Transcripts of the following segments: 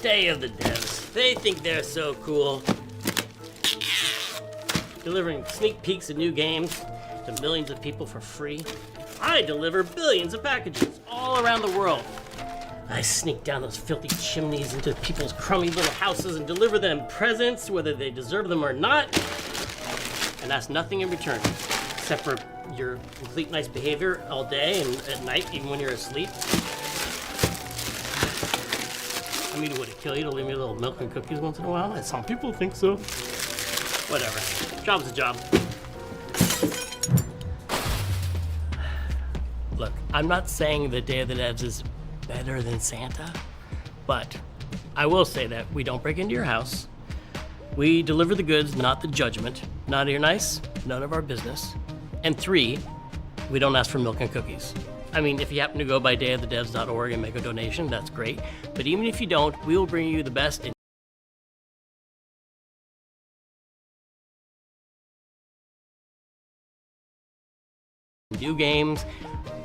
Day of the Devs. They think they're so cool. Delivering sneak peeks of new games to millions of people for free. I deliver billions of packages all around the world. I sneak down those filthy chimneys into people's crummy little houses and deliver them presents, whether they deserve them or not, and ask nothing in return, except for your complete nice behavior all day and at night, even when you're asleep. I mean, would it kill you to leave me a little milk and cookies once in a while? Some people think so. Whatever. Job's a job. Look, I'm not saying the Day of the Devs is better than Santa, but I will say that we don't break into your house. We deliver the goods, not the judgment. Not you're nice, none of our business. And 3, we don't ask for milk and cookies. I mean, if you happen to go by dayofthedevs.org and make a donation, that's great. But even if you don't, we will bring you the best in new games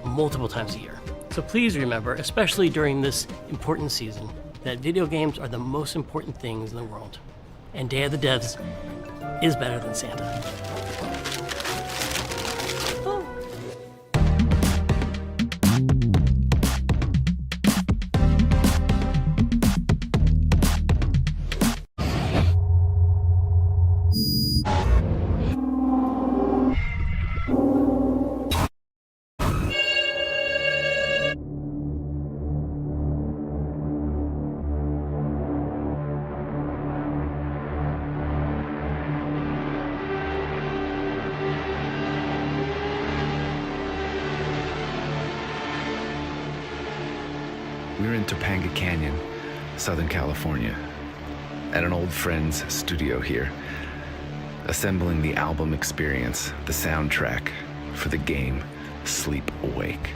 multiple times a year. So please remember, especially during this important season, that video games are the most important things in the world. And Day of the Devs is better than Santa. We're in Topanga Canyon, Southern California, at an old friend's studio here, assembling the album experience, the soundtrack for the game Sleep Awake.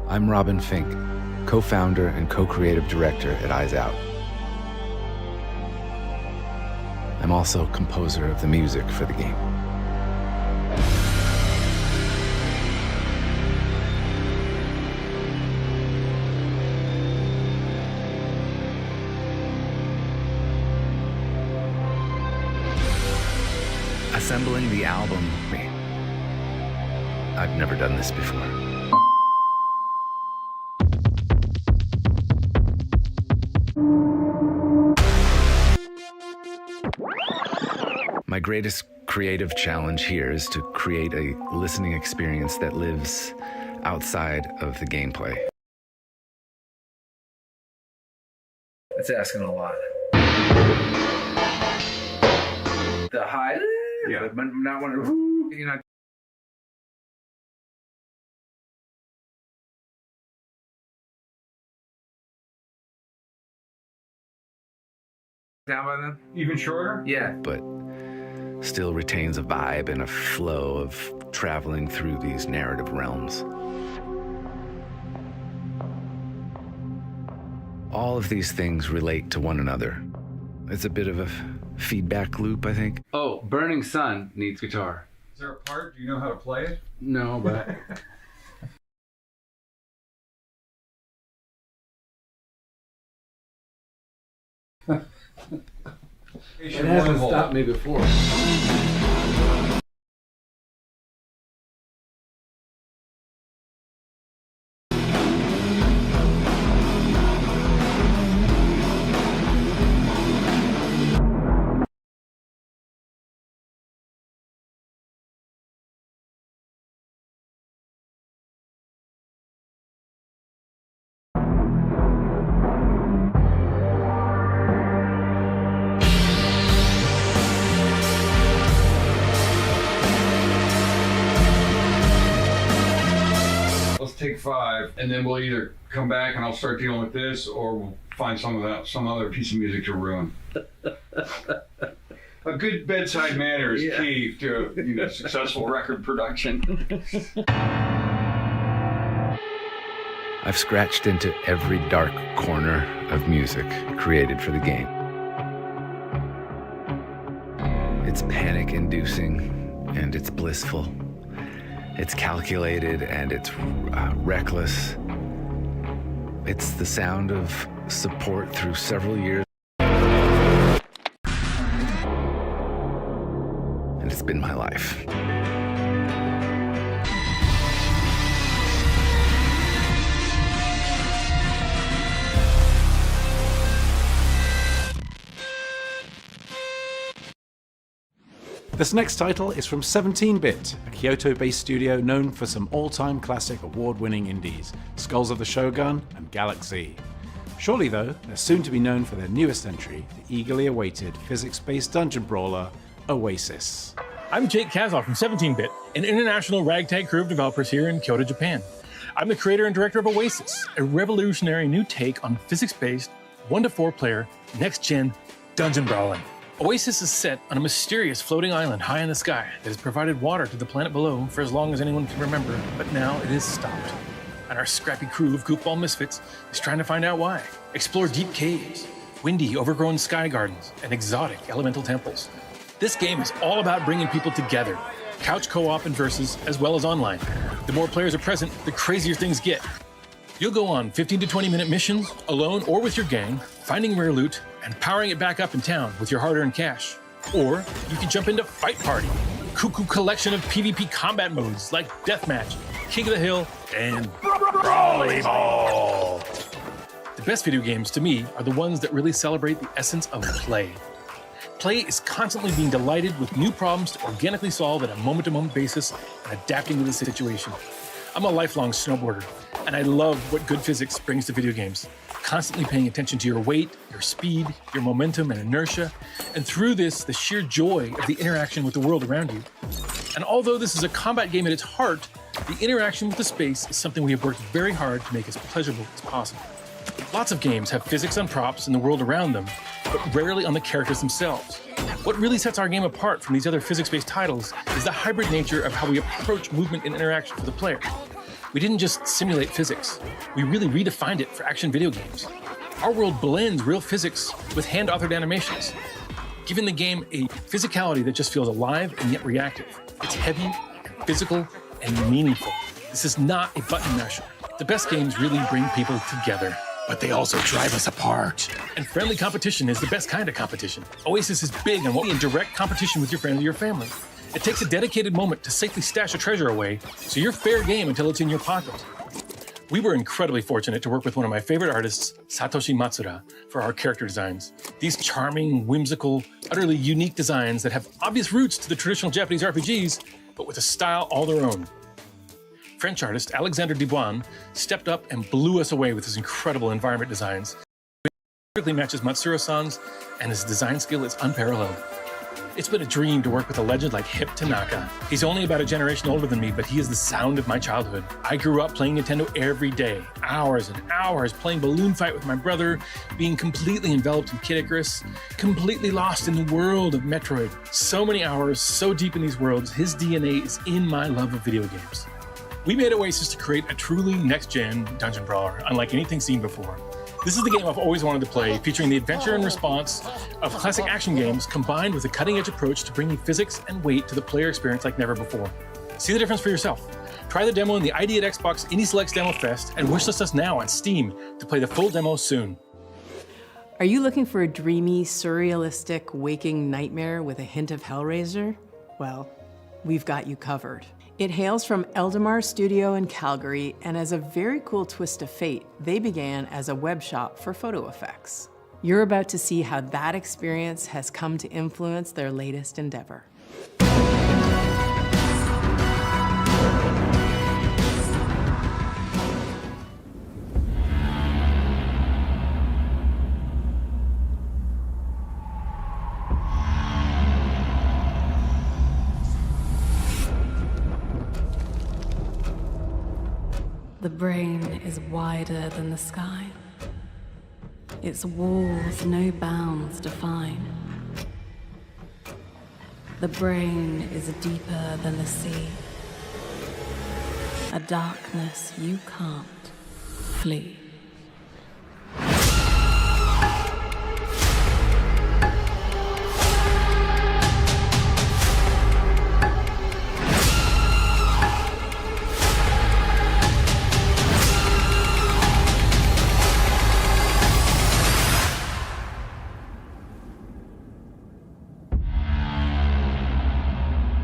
I'm Robin Fink, co-founder and co-creative director at Eyes Out. I'm also composer of the music for the game. Assembling the album, I've never done this before. My greatest creative challenge here is to create a listening experience that lives outside of the gameplay. That's asking a lot. The high, yeah, but not one, you know. Down by them? Even shorter? Yeah. But still retains a vibe and a flow of traveling through these narrative realms. All of these things relate to one another. It's a bit of a feedback loop, I think. Oh, Burning Sun needs guitar. Is there a part? Do you know how to play it? No, but... It hasn't stopped me before. Take 5, and then we'll either come back and I'll start dealing with this, or we'll find some other piece of music to ruin. A good bedside manner is key to successful record production. I've scratched into every dark corner of music created for the game. It's panic-inducing and it's blissful. It's calculated and it's reckless. It's the sound of support through several years. And it's been my life. This next title is from 17-Bit, a Kyoto-based studio known for some all-time classic award-winning indies, Skulls of the Shogun and Galaxy. Shortly though, they're soon to be known for their newest entry, the eagerly awaited physics-based dungeon brawler, Oasis. I'm Jake Kazoff from 17-Bit, an international ragtag crew of developers here in Kyoto, Japan. I'm the creator and director of Oasis, a revolutionary new take on physics-based, 1 to 4 player, next-gen dungeon brawling. Oasis is set on a mysterious floating island high in the sky that has provided water to the planet below for as long as anyone can remember, but now it is stopped. And our scrappy crew of goofball misfits is trying to find out why. Explore deep caves, windy, overgrown sky gardens, and exotic elemental temples. This game is all about bringing people together, couch co-op and versus, as well as online. The more players are present, the crazier things get. You'll go on 15 to 20-minute missions, alone or with your gang, finding rare loot, and powering it back up in town with your hard-earned cash. Or you can jump into Fight Party, a cuckoo collection of PvP combat modes like Deathmatch, King of the Hill, and Volleyball. The best video games, to me, are the ones that really celebrate the essence of play. Play is constantly being delighted with new problems to organically solve at a moment-to-moment basis and adapting to the situation. I'm a lifelong snowboarder, and I love what good physics brings to video games. Constantly paying attention to your weight, your speed, your momentum and inertia, and through this, the sheer joy of the interaction with the world around you. And although this is a combat game at its heart, the interaction with the space is something we have worked very hard to make as pleasurable as possible. Lots of games have physics on props and the world around them, but rarely on the characters themselves. What really sets our game apart from these other physics-based titles is the hybrid nature of how we approach movement and interaction for the player. We didn't just simulate physics, we really redefined it for action video games. Our world blends real physics with hand-authored animations, giving the game a physicality that just feels alive and yet reactive. It's heavy, and physical, and meaningful. This is not a button masher. The best games really bring people together, but they also drive us apart. And friendly competition is the best kind of competition. Oasis is big on what we in direct competition with your friends or your family. It takes a dedicated moment to safely stash a treasure away, so you're fair game until it's in your pocket. We were incredibly fortunate to work with one of my favorite artists, Satoshi Matsuda, for our character designs. These charming, whimsical, utterly unique designs that have obvious roots to the traditional Japanese RPGs, but with a style all their own. French artist Alexandre Dubois stepped up and blew us away with his incredible environment designs. It perfectly matches Matsuro-san's, and his design skill is unparalleled. It's been a dream to work with a legend like Hip Tanaka. He's only about a generation older than me, but he is the sound of my childhood. I grew up playing Nintendo every day, hours and hours playing Balloon Fight with my brother, being completely enveloped in Kid Icarus, completely lost in the world of Metroid. So many hours, so deep in these worlds, his DNA is in my love of video games. We made Oasis to create a truly next-gen dungeon brawler, unlike anything seen before. This is the game I've always wanted to play, featuring the adventure and response of classic action games combined with a cutting-edge approach to bringing physics and weight to the player experience like never before. See the difference for yourself. Try the demo in the ID at Xbox Indie Selects Demo Fest and wishlist us now on Steam to play the full demo soon. Are you looking for a dreamy, surrealistic, waking nightmare with a hint of Hellraiser? Well, we've got you covered. It hails from Eldemar Studio in Calgary, and as a very cool twist of fate, they began as a web shop for photo effects. You're about to see how that experience has come to influence their latest endeavor. The brain is wider than the sky. Its walls no bounds define. The brain is deeper than the sea. A darkness you can't flee.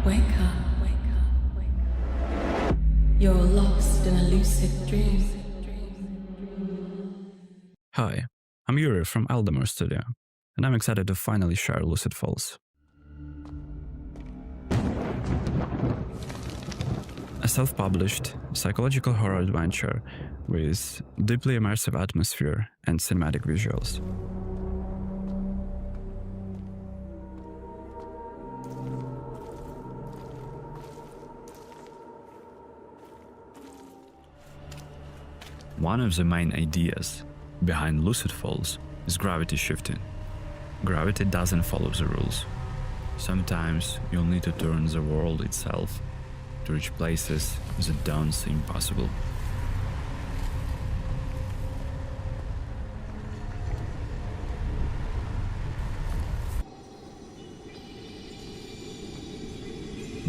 Wake up, wake up, wake up. You're lost in a lucid dream. Hi, I'm Yuri from Aldemar Studio, and I'm excited to finally share Lucid Falls. A self-published psychological horror adventure with deeply immersive atmosphere and cinematic visuals. One of the main ideas behind Lucid Falls is gravity shifting. Gravity doesn't follow the rules. Sometimes you'll need to turn the world itself to reach places that don't seem possible.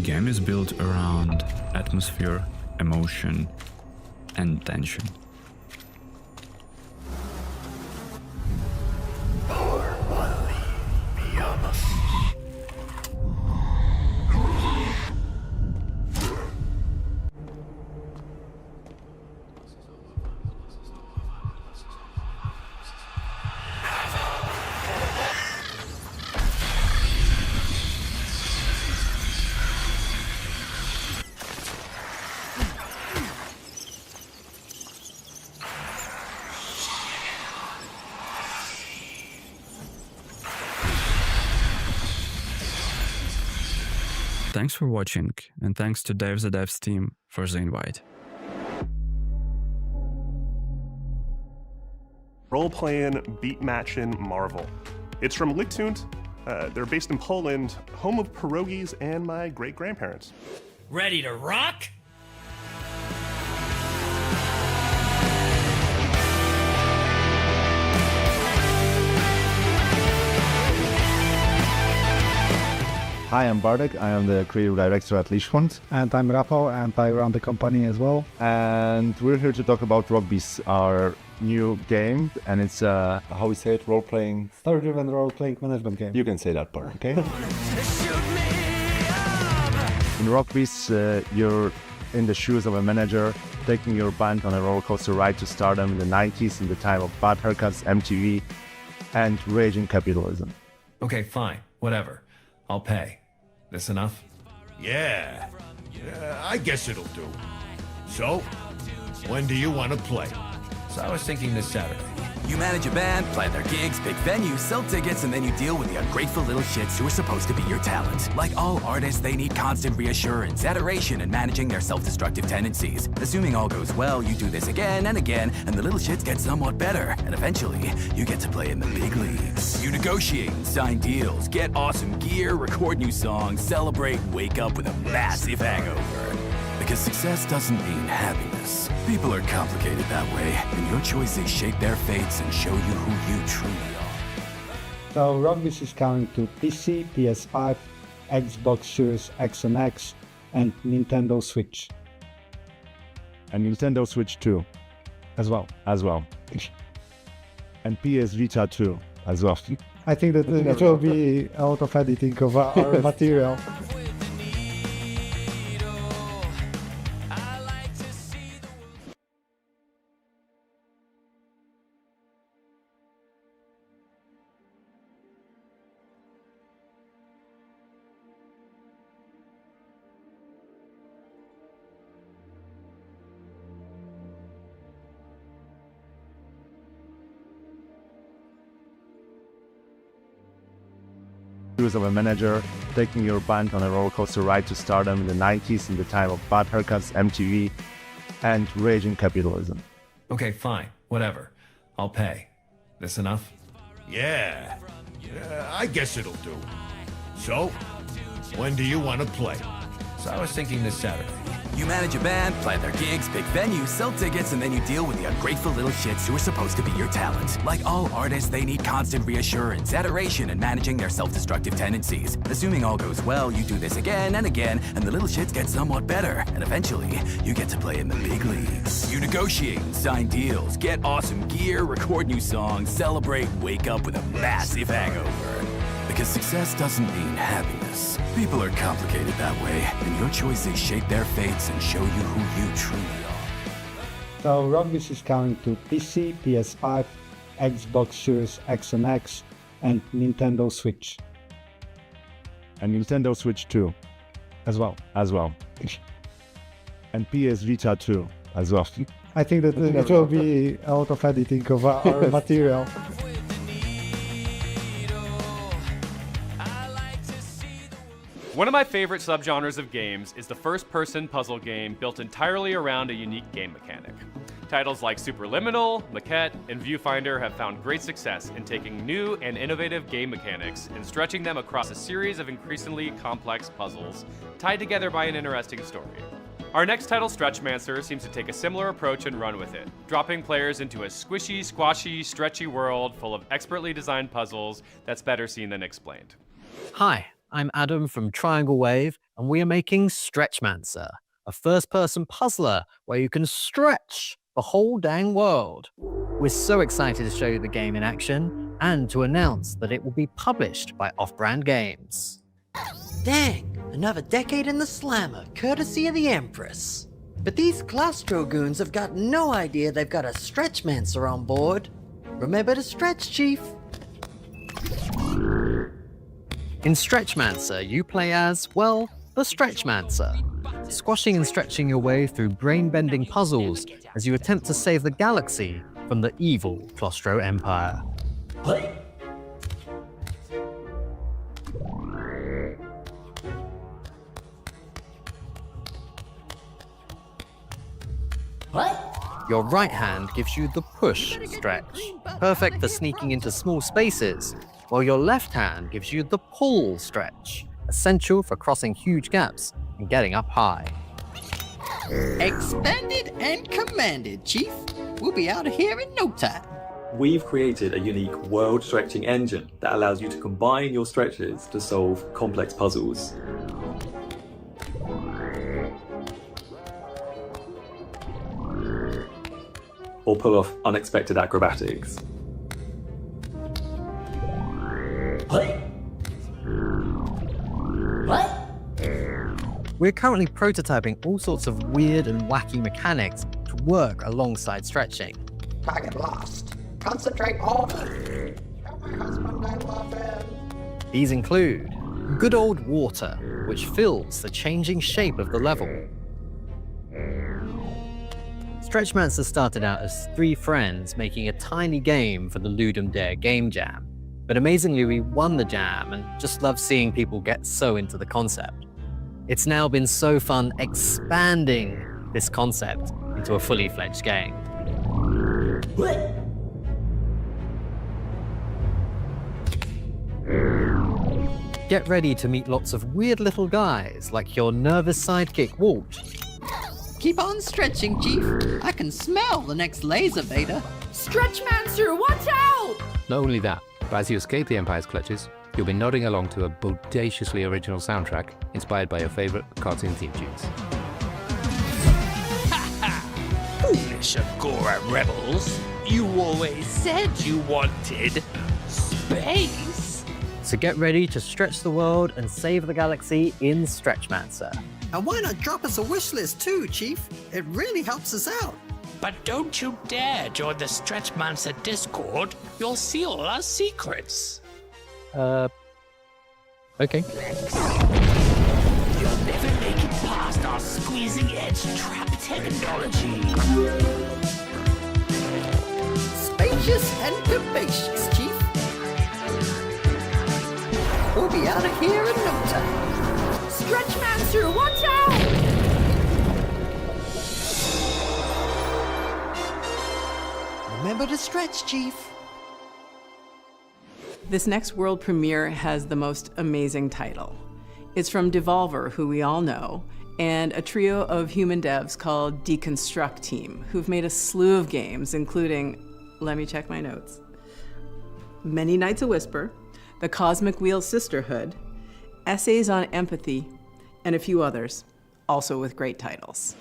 Game is built around atmosphere, emotion, and tension. Thanks for watching, and thanks to Dave the Devs team for the invite. Role-playing, beat-matching marvel. It's from Lichtund. They're based in Poland, home of pierogies and my great-grandparents. Ready to rock? Hi, I'm Bartek. I am the creative director at Lichtund. And I'm Rafał, and I run the company as well. And we're here to talk about Rockbeast, our new game. And it's, how we say it, role-playing... Story-driven role-playing management game. You can say that part, okay? In Rockbeast, you're in the shoes of a manager, taking your band on a roller coaster ride to stardom in the 90s, in the time of bad haircuts, MTV, and raging capitalism. Okay, fine. Whatever. I'll pay. This enough? Yeah. I guess it'll do. So, when do you want to play? So I was thinking this Saturday. You manage a band, plan their gigs, pick venues, sell tickets, and then you deal with the ungrateful little shits who are supposed to be your talent. Like all artists, they need constant reassurance, adoration, and managing their self-destructive tendencies. Assuming all goes well, you do this again and again, and the little shits get somewhat better. And eventually, you get to play in the big leagues. You negotiate and sign deals, get awesome gear, record new songs, celebrate, and wake up with a massive hangover. Because success doesn't mean happiness. People are complicated that way, and your choices shape their fates and show you who you truly are. So Rockbeast is coming to PC, PS5, Xbox Series X and X, and Nintendo Switch. And Nintendo Switch 2. As well. And PS Vita 2 as well. I think that it will be a lot of editing of our material. Shoes of a manager, taking your band on a roller coaster ride to stardom in the 90s, in the time of bad haircuts, MTV, and raging capitalism. Okay, fine. Whatever. I'll pay. This enough? Yeah. I guess it'll do. So, when do you want to play? So I was thinking this Saturday. You manage a band, plan their gigs, pick venues, sell tickets, and then you deal with the ungrateful little shits who are supposed to be your talent. Like all artists, they need constant reassurance, adoration, and managing their self-destructive tendencies. Assuming all goes well, you do this again and again, and the little shits get somewhat better. And eventually, you get to play in the big leagues. You negotiate and sign deals, get awesome gear, record new songs, celebrate, and wake up with a massive hangover. Because success doesn't mean happiness. People are complicated that way, and your choices shape their fates and show you who you truly are. So Rugby's is coming to PC, PS5, Xbox Series X and X, and Nintendo Switch. And Nintendo Switch 2 As well. and PS Vita 2 as well. I think that it will be a lot of editing of our material. One of my favorite subgenres of games is the first-person puzzle game built entirely around a unique game mechanic. Titles like Superliminal, Maquette, and Viewfinder have found great success in taking new and innovative game mechanics and stretching them across a series of increasingly complex puzzles, tied together by an interesting story. Our next title, Stretchmancer, seems to take a similar approach and run with it, dropping players into a squishy, squashy, stretchy world full of expertly designed puzzles that's better seen than explained. Hi, I'm Adam from Triangle Wave, and we are making Stretchmancer, a first-person puzzler where you can stretch the whole dang world. We're so excited to show you the game in action and to announce that it will be published by Off-Brand Games. Dang, another decade in the slammer, courtesy of the Empress. But these Glastro goons have got no idea they've got a Stretchmancer on board. Remember to stretch, Chief. In Stretchmancer, you play as, well, the Stretchmancer, squashing and stretching your way through brain-bending puzzles as you attempt to save the galaxy from the evil Glastro Empire. Your right hand gives you the push stretch, perfect for sneaking into small spaces, while your left hand gives you the pull stretch, essential for crossing huge gaps and getting up high. Expanded and commanded, Chief. We'll be out of here in no time. We've created a unique world-stretching engine that allows you to combine your stretches to solve complex puzzles. Or pull off unexpected acrobatics. We're currently prototyping all sorts of weird and wacky mechanics to work alongside stretching. Target lost. Concentrate on. My husband, I love him. These include good old water, which fills the changing shape of the level. Stretchmancer started out as 3 friends making a tiny game for the Ludum Dare Game Jam. But amazingly, we won the jam and just love seeing people get so into the concept. It's now been so fun expanding this concept into a fully fledged game. Get ready to meet lots of weird little guys like your nervous sidekick Walt. Keep on stretching, Chief. I can smell the next laser beta. Stretchmancer, watch out! Not only that, but as you escape the Empire's clutches, you'll be nodding along to a bodaciously original soundtrack inspired by your favorite cartoon theme tunes. Foolish Agora rebels! You always said you wanted space! So get ready to stretch the world and save the galaxy in Stretchmancer. And why not drop us a wish list too, Chief? It really helps us out. But don't you dare join the Stretchmancer Discord. You'll see all our secrets. Okay. You'll never make it past our squeezing edge trap technology. Spacious and capacious, Chief. We'll be out of here in no time. Stretchmancer, watch out! Remember to stretch, Chief. This next world premiere has the most amazing title. It's from Devolver, who we all know, and a trio of human devs called Deconstruct Team, who've made a slew of games, including, let me check my notes, Many Nights a Whisper, The Cosmic Wheel Sisterhood, Essays on Empathy, and a few others, also with great titles.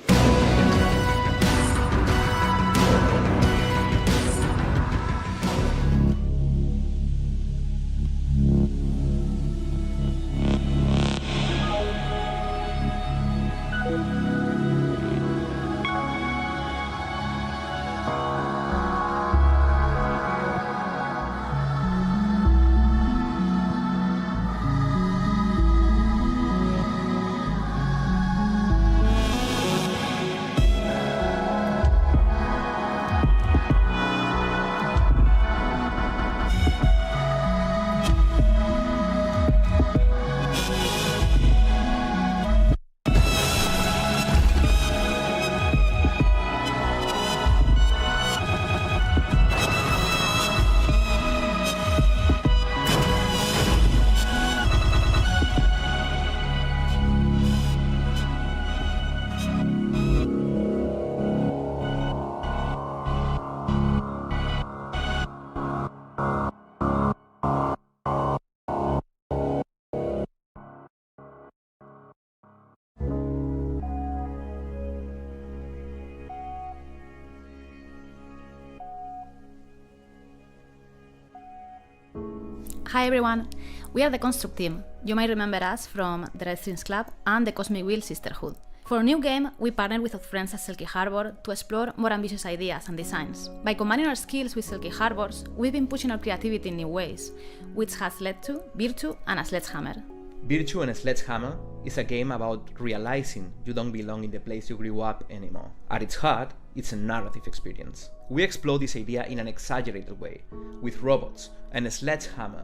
Hi everyone, we are the Construct team. You might remember us from the Red Strings Club and the Cosmic Wheel Sisterhood. For a new game, we partnered with our friends at Selkie Harbour to explore more ambitious ideas and designs. By combining our skills with Selkie Harbour's, we've been pushing our creativity in new ways, which has led to Virtue and a Sledgehammer. Virtue and a Sledgehammer is a game about realizing you don't belong in the place you grew up anymore. At its heart, it's a narrative experience. We explore this idea in an exaggerated way, with robots and a sledgehammer,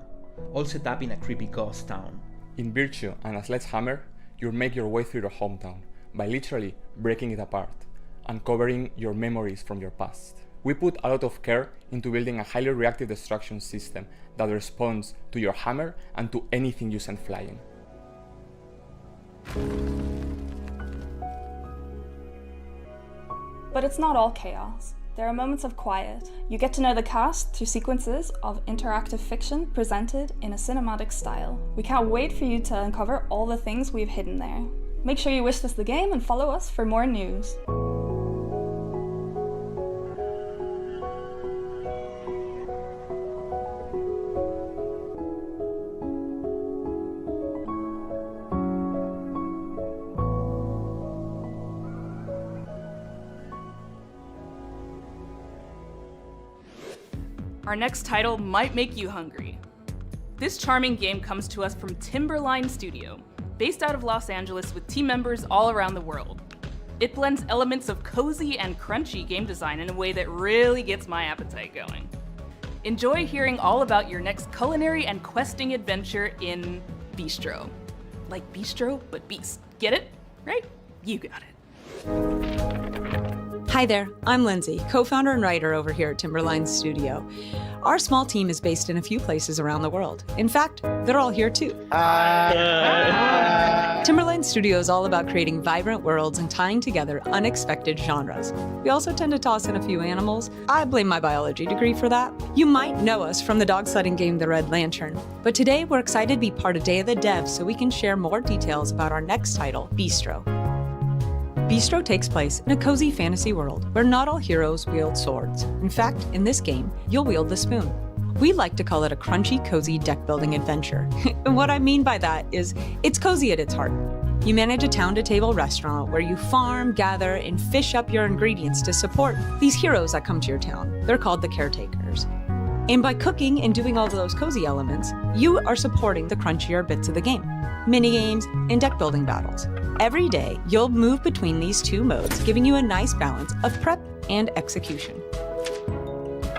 all set up in a creepy ghost town. In Virtue and a Sledgehammer, you make your way through your hometown by literally breaking it apart, uncovering your memories from your past. We put a lot of care into building a highly reactive destruction system that responds to your hammer and to anything you send flying. But it's not all chaos. There are moments of quiet. You get to know the cast through sequences of interactive fiction presented in a cinematic style. We can't wait for you to uncover all the things we've hidden there. Make sure you wish list the game and follow us for more news. Our next title might make you hungry. This charming game comes to us from Timberline Studio, based out of Los Angeles with team members all around the world. It blends elements of cozy and crunchy game design in a way that really gets my appetite going. Enjoy hearing all about your next culinary and questing adventure in Bistro. Like bistro, but beast. Get it? Right? You got it. Hi there, I'm Lindsay, co-founder and writer over here at Timberline Studio. Our small team is based in a few places around the world. In fact, they're all here too. Timberline Studio is all about creating vibrant worlds and tying together unexpected genres. We also tend to toss in a few animals. I blame my biology degree for that. You might know us from the dog sledding game The Red Lantern, but today we're excited to be part of Day of the Dev so we can share more details about our next title, Bistro. Bistro takes place in a cozy fantasy world where not all heroes wield swords. In fact, in this game, you'll wield the spoon. We like to call it a crunchy, cozy deck-building adventure. And what I mean by that is, it's cozy at its heart. You manage a town-to-table restaurant where you farm, gather, and fish up your ingredients to support these heroes that come to your town. They're called the caretakers. And by cooking and doing all of those cozy elements, you are supporting the crunchier bits of the game. Minigames, and deck-building battles. Every day, you'll move between these two modes, giving you a nice balance of prep and execution.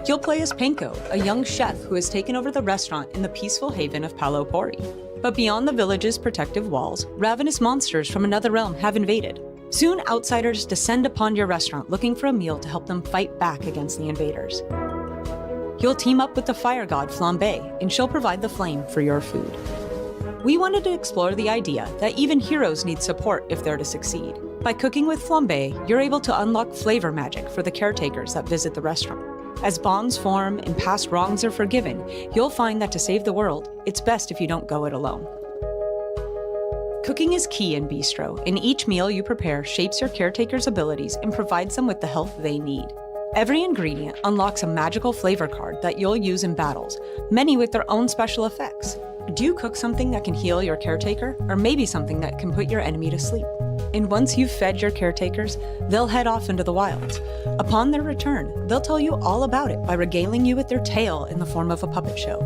You'll play as Penko, a young chef who has taken over the restaurant in the peaceful haven of Palo Pori. But beyond the village's protective walls, ravenous monsters from another realm have invaded. Soon, outsiders descend upon your restaurant looking for a meal to help them fight back against the invaders. You'll team up with the fire god Flambe, and she'll provide the flame for your food. We wanted to explore the idea that even heroes need support if they're to succeed. By cooking with flambe, you're able to unlock flavor magic for the caretakers that visit the restaurant. As bonds form and past wrongs are forgiven, you'll find that to save the world, it's best if you don't go it alone. Cooking is key in Bistro, and each meal you prepare shapes your caretaker's abilities and provides them with the help they need. Every ingredient unlocks a magical flavor card that you'll use in battles, many with their own special effects. Do you cook something that can heal your caretaker, or maybe something that can put your enemy to sleep? And once you've fed your caretakers, they'll head off into the wilds. Upon their return, they'll tell you all about it by regaling you with their tale in the form of a puppet show.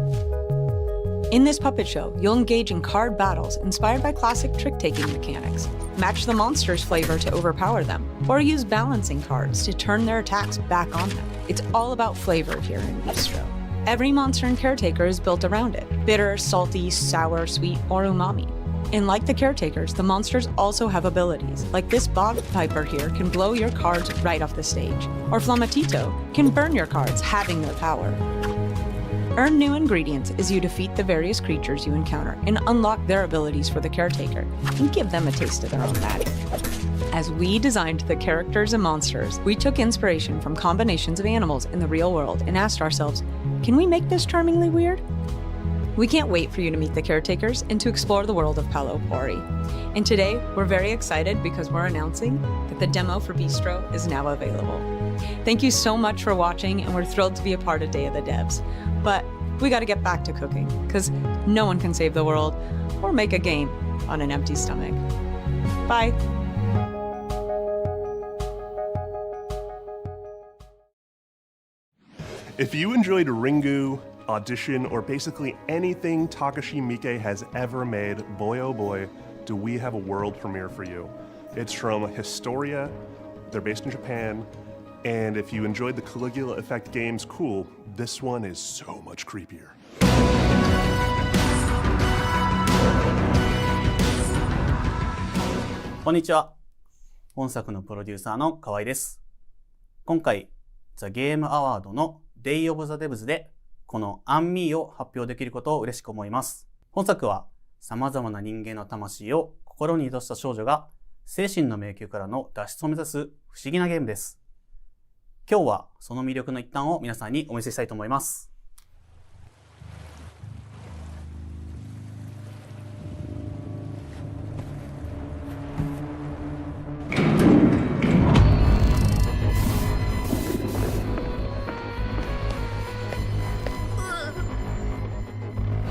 In this puppet show, you'll engage in card battles inspired by classic trick-taking mechanics, match the monster's flavor to overpower them, or use balancing cards to turn their attacks back on them. It's all about flavor here in Bistro. Every monster and caretaker is built around it: bitter, salty, sour, sweet, or umami. And like the caretakers, the monsters also have abilities, like this bog piper here can blow your cards right off the stage, or Flamatito can burn your cards, halving their power. Earn new ingredients as you defeat the various creatures you encounter and unlock their abilities for the caretaker, and give them a taste of their own magic. As we designed the characters and monsters, we took inspiration from combinations of animals in the real world and asked ourselves, can we make this charmingly weird? We can't wait for you to meet the caretakers and to explore the world of Palo Pori. And today, we're very excited because we're announcing that the demo for Bistro is now available. Thank you so much for watching, and we're thrilled to be a part of Day of the Devs. But we gotta get back to cooking, because no one can save the world or make a game on an empty stomach. Bye. If you enjoyed Ringu, Audition, or basically anything Takashi Miike has ever made, boy oh boy, do we have a world premiere for you. It's from Historia, they're based in Japan, and if you enjoyed the Caligula Effect games, cool, this one is so much creepier. こんにちは。本作のプロデューサーの河合です。今回、ザ・ゲームアワードの Day of the Devs でこのアンミーを発表できることを嬉しく思います。本作は様々な人間の魂を心に宿した少女が精神の迷宮からの脱出を目指す不思議なゲームです。今日はその魅力の一端を皆さんにお見せしたいと思います。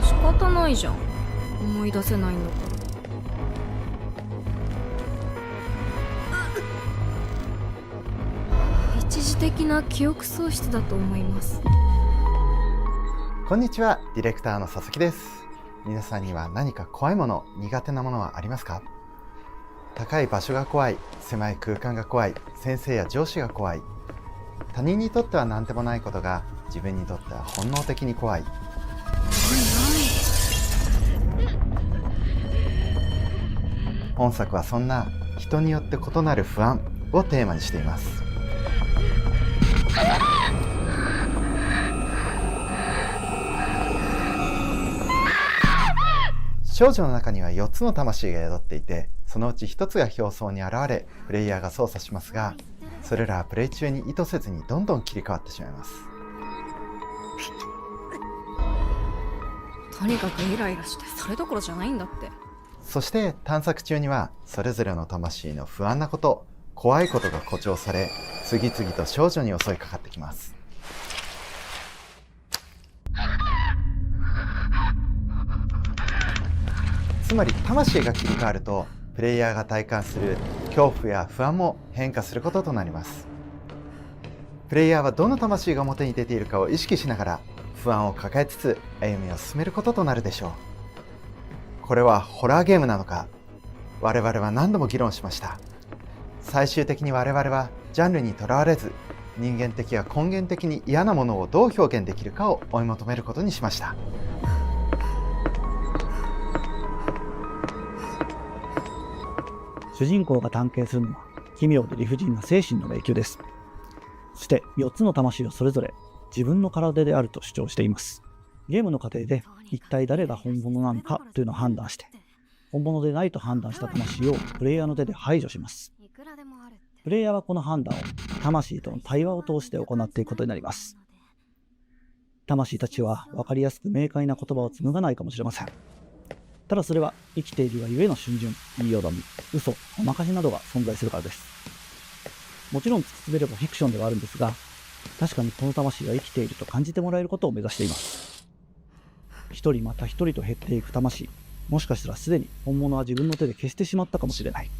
仕方ないじゃん。思い出せないんだから。一時的な記憶喪失だと思います。こんにちは、ディレクターの佐々木です。皆さんには何か怖いもの、苦手なものはありますか？高い場所が怖い、狭い空間が怖い、先生や上司が怖い。他人にとっては何でもないことが自分にとっては本能的に怖い。本作はそんな人によって異なる不安をテーマにしています。少女の中には4つの魂が宿っていて、そのうち1つが表層に現れ、プレイヤーが操作しますが、それらはプレイ中に意図せずにどんどん切り替わってしまいます。とにかくイライラしてそれどころじゃないんだって。そして探索中にはそれぞれの魂の不安なこと、怖いことが誇張され、次々と少女に襲いかかってきます。つまり魂が切り替わると、プレイヤーが体感する恐怖や不安も変化することとなります。プレイヤーはどの魂が表に出ているかを意識しながら、不安を抱えつつ歩みを進めることとなるでしょう。これはホラーゲームなのか、我々は何度も議論しました。最終的に我々はジャンルにとらわれず、人間的や根源的に嫌なものをどう表現できるかを追い求めることにしました。主人公が探検するのは奇妙で理不尽な精神の迷宮です。そして4つの魂をそれぞれ自分の体であると主張しています。ゲームの過程で一体誰が本物なのかというのを判断して、本物でないと判断した魂をプレイヤーの手で排除します。プレイヤーはこの判断を魂との対話を通して行っていくことになります。魂たちは分かりやすく明快な言葉を紡がないかもしれません。ただそれは生きているがゆえの逡巡、言いよどみ、嘘、ごまかしなどが存在するからです。もちろん突き詰めればフィクションではあるんですが、確かにこの魂は生きていると感じてもらえることを目指しています。一人また一人と減っていく魂、もしかしたらすでに本物は自分の手で消してしまったかもしれない。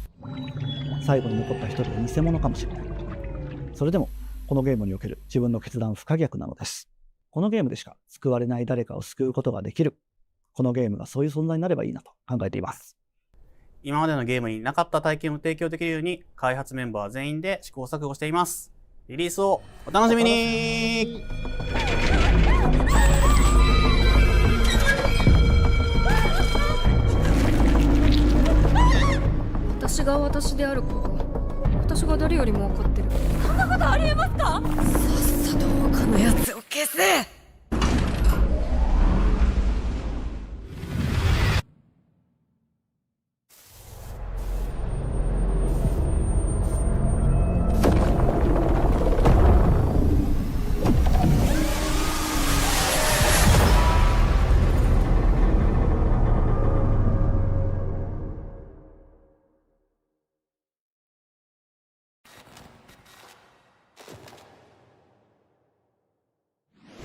最後に残った一人は偽物かもしれない。それでもこのゲームにおける自分の決断は不可逆なのです。このゲームでしか救われない誰かを救うことができる。このゲームがそういう存在になればいいなと考えています。今までのゲームになかった体験を提供できるように、開発メンバー全員で試行錯誤しています。リリースをお楽しみに。私が私であること、私が誰よりも分かってる。そんなことありえますか？さっさと他のやつを消せ。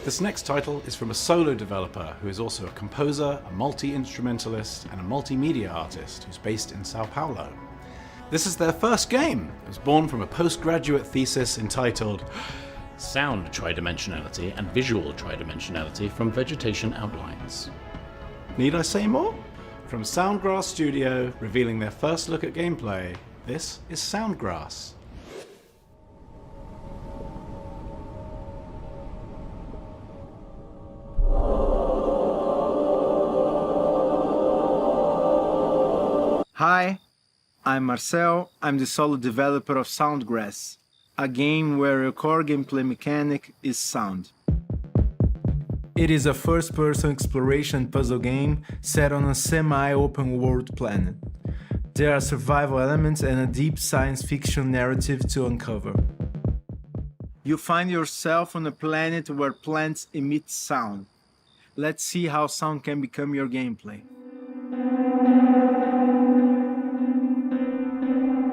This next title is from a solo developer who is also a composer, a multi-instrumentalist, and a multimedia artist who's based in Sao Paulo. This is their first game. It was born from a postgraduate thesis entitled Sound Tridimensionality and Visual Tridimensionality from Vegetation Outlines. Need I say more? From Soundgrass Studio, revealing their first look at gameplay, this is Soundgrass. Hi, I'm Marcel. I'm the solo developer of Soundgrass, a game where your core gameplay mechanic is sound. It is a first-person exploration puzzle game set on a semi-open world planet. There are survival elements and a deep science fiction narrative to uncover. You find yourself on a planet where plants emit sound. Let's see how sound can become your gameplay.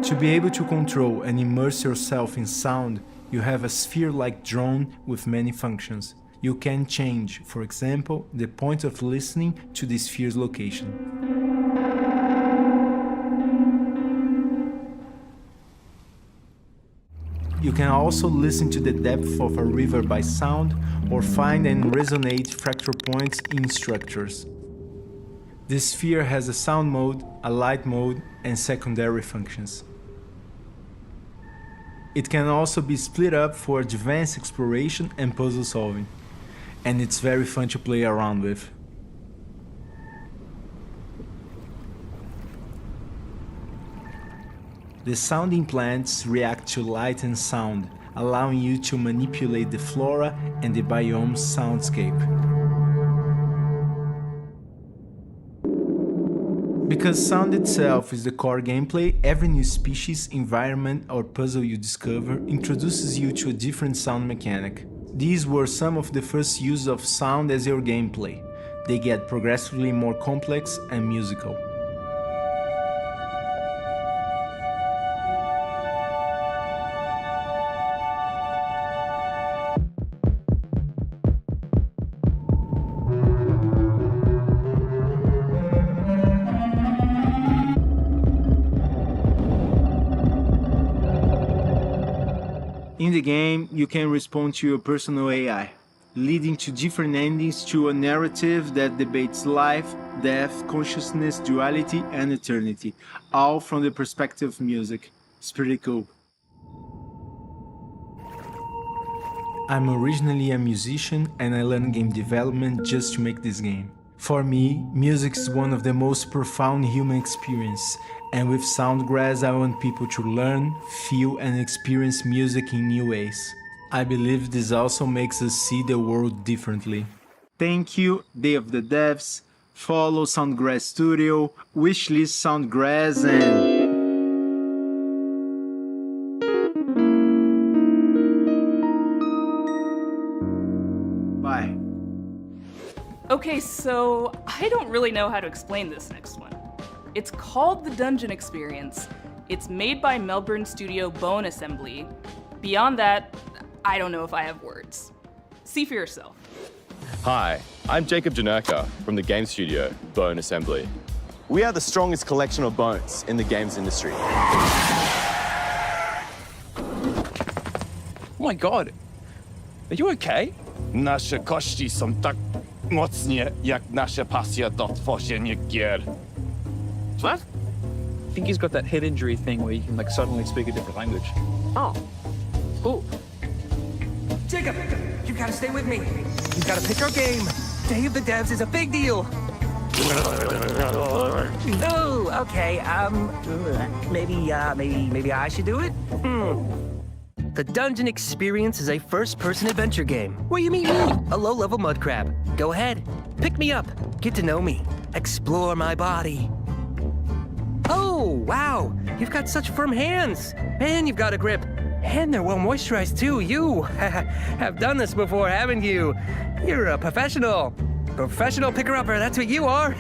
To be able to control and immerse yourself in sound, you have a sphere-like drone with many functions. You can change, for example, the point of listening to the sphere's location. You can also listen to the depth of a river by sound or find and resonate fractal points in structures. The sphere has a sound mode, a light mode, and secondary functions. It can also be split up for advanced exploration and puzzle solving, and it's very fun to play around with. The sounding plants react to light and sound, allowing you to manipulate the flora and the biome's soundscape. Because sound itself is the core gameplay, every new species, environment, or puzzle you discover introduces you to a different sound mechanic. These were some of the first uses of sound as your gameplay. They get progressively more complex and musical. In the game, you can respond to your personal AI, leading to different endings to a narrative that debates life, death, consciousness, duality, and eternity, all from the perspective of music. It's pretty cool. I'm originally a musician and I learned game development just to make this game. For me, music is one of the most profound human experiences, and with Soundgrass I want people to learn, feel and experience music in new ways. I believe this also makes us see the world differently. Thank you, Day of the Devs. Follow Soundgrass Studio, wishlist Soundgrass, and bye. Okay, so I don't really know how to explain this next one. It's called The Dungeon Experience. It's made by Melbourne studio Bone Assembly. Beyond that, I don't know if I have words. See for yourself. Hi, I'm Jacob Janerka from the game studio Bone Assembly. We are the strongest collection of bones in the games industry. Oh my god, are you okay? Nasze kości są tak mocne, jak nasze pasje do tworzenia gier. What? I think he's got that head injury thing where you can like suddenly speak a different language. Oh, cool. Jacob, you gotta stay with me. You gotta pick our game. Day of the Devs is a big deal. Oh, okay. Maybe I should do it. The Dungeon Experience is a first-person adventure game where you meet me, a low-level mud crab. Go ahead, pick me up, get to know me, explore my body. Oh, wow, you've got such firm hands, and you've got a grip, and they're well moisturized too. You have done this before, haven't you? You're a professional. Professional picker-upper, that's what you are.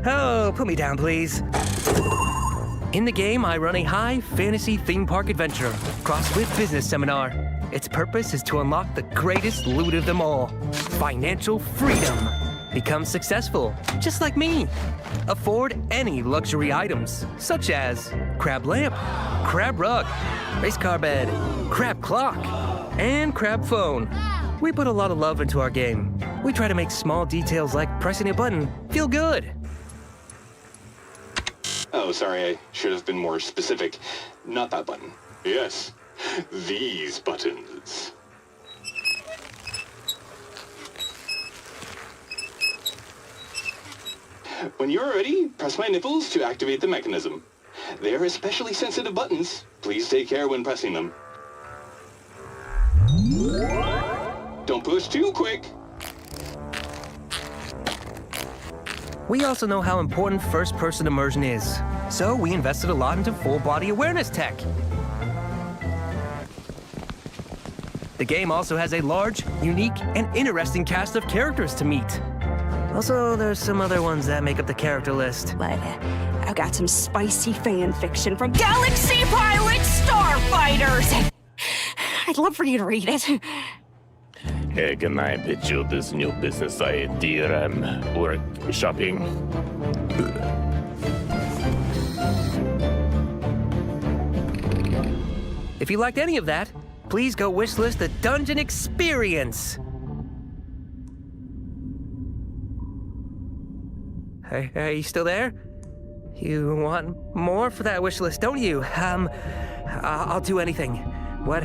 Oh, put me down, please. In the game, I run a high fantasy theme park adventure, crossed with business seminar. Its purpose is to unlock the greatest loot of them all, financial freedom. Become successful, just like me. Afford any luxury items, such as crab lamp, crab rug, race car bed, crab clock, and crab phone. We put a lot of love into our game. We try to make small details like pressing a button feel good. Oh, sorry, I should have been more specific. Not that button. Yes, these buttons. When you're ready, press my nipples to activate the mechanism. They are especially sensitive buttons. Please take care when pressing them. Don't push too quick. We also know how important first-person immersion is, so we invested a lot into full-body awareness tech. The game also has a large, unique, and interesting cast of characters to meet. Also, there's some other ones that make up the character list. But I've got some spicy fan fiction from Galaxy Pilot Starfighters. I'd love for you to read it. Hey, can I pitch you this new business idea I'm workshopping? If you liked any of that, please go wishlist the Dungeon Experience. Hey, are you still there? You want more for that wishlist, don't you? I'll do anything. What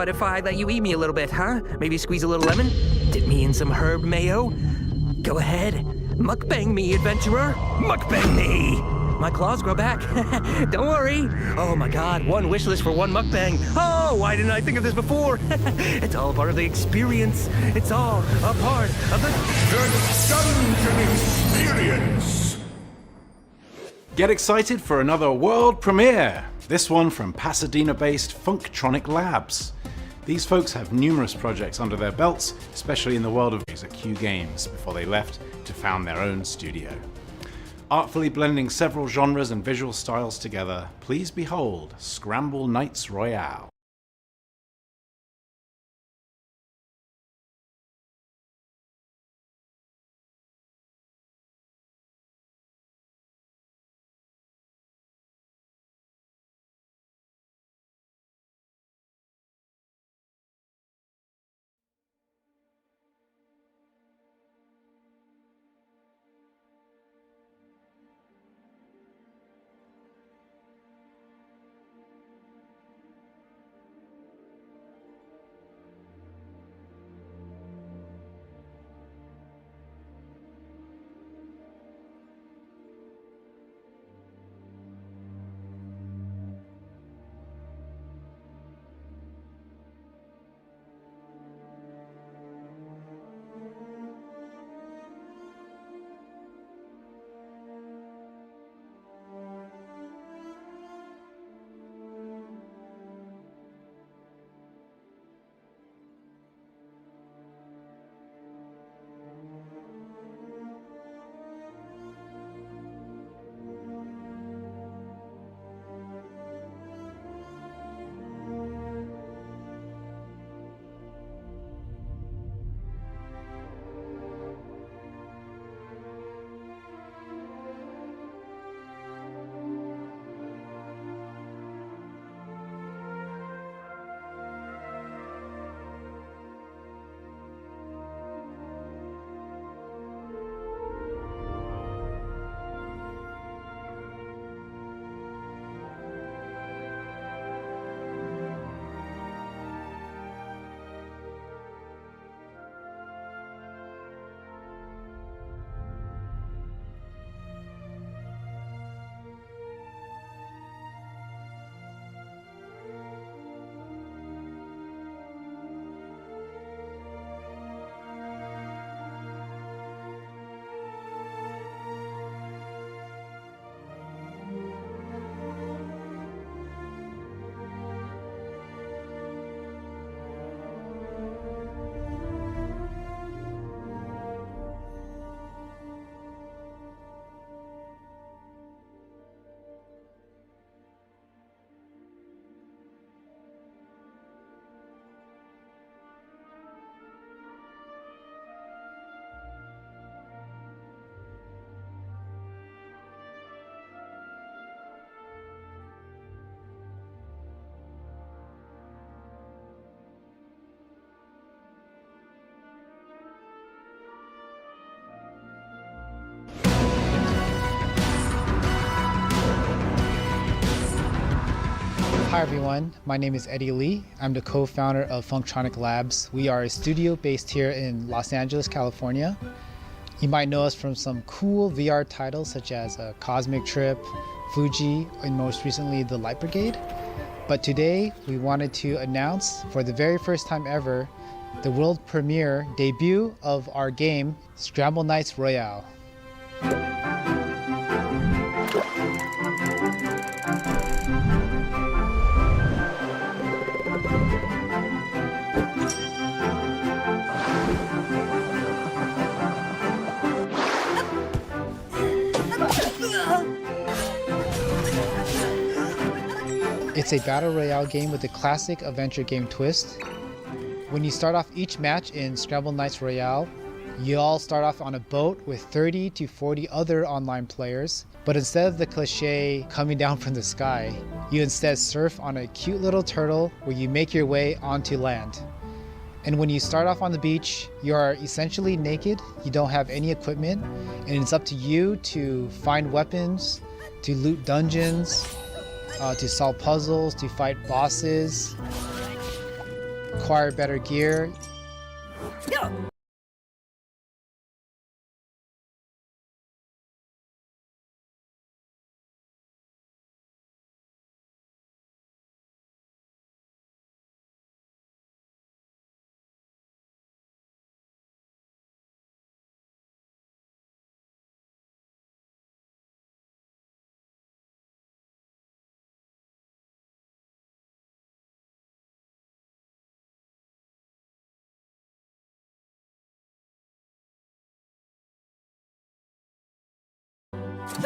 if I let you eat me a little bit, huh? Maybe squeeze a little lemon? Dip me in some herb mayo? Go ahead. Mukbang me, adventurer. Mukbang me. My claws grow back. Don't worry. Oh my god, one wish list for one mukbang. Oh, why didn't I think of this before? It's all part of the experience. It's all a part of the Dungeon Experience. Get excited for another world premiere! This one from Pasadena-based Funktronic Labs. These folks have numerous projects under their belts, especially in the world of music at Q Games, before they left to found their own studio. Artfully blending several genres and visual styles together, please behold Scramble Knights Royale. Hi everyone, my name is Eddie Lee. I'm the co-founder of Funktronic Labs. We are a studio based here in Los Angeles, California. You might know us from some cool VR titles such as Cosmic Trip, Fuji, and most recently The Light Brigade. But today we wanted to announce for the very first time ever the world premiere debut of our game, Scramble Knights Royale. It's a battle royale game with a classic adventure game twist. When you start off each match in Scramble Knights Royale, you all start off on a boat with 30 to 40 other online players, but instead of the cliche coming down from the sky, you instead surf on a cute little turtle where you make your way onto land. And when you start off on the beach, you are essentially naked, you don't have any equipment, and it's up to you to find weapons, to loot dungeons, to solve puzzles, to fight bosses, acquire better gear.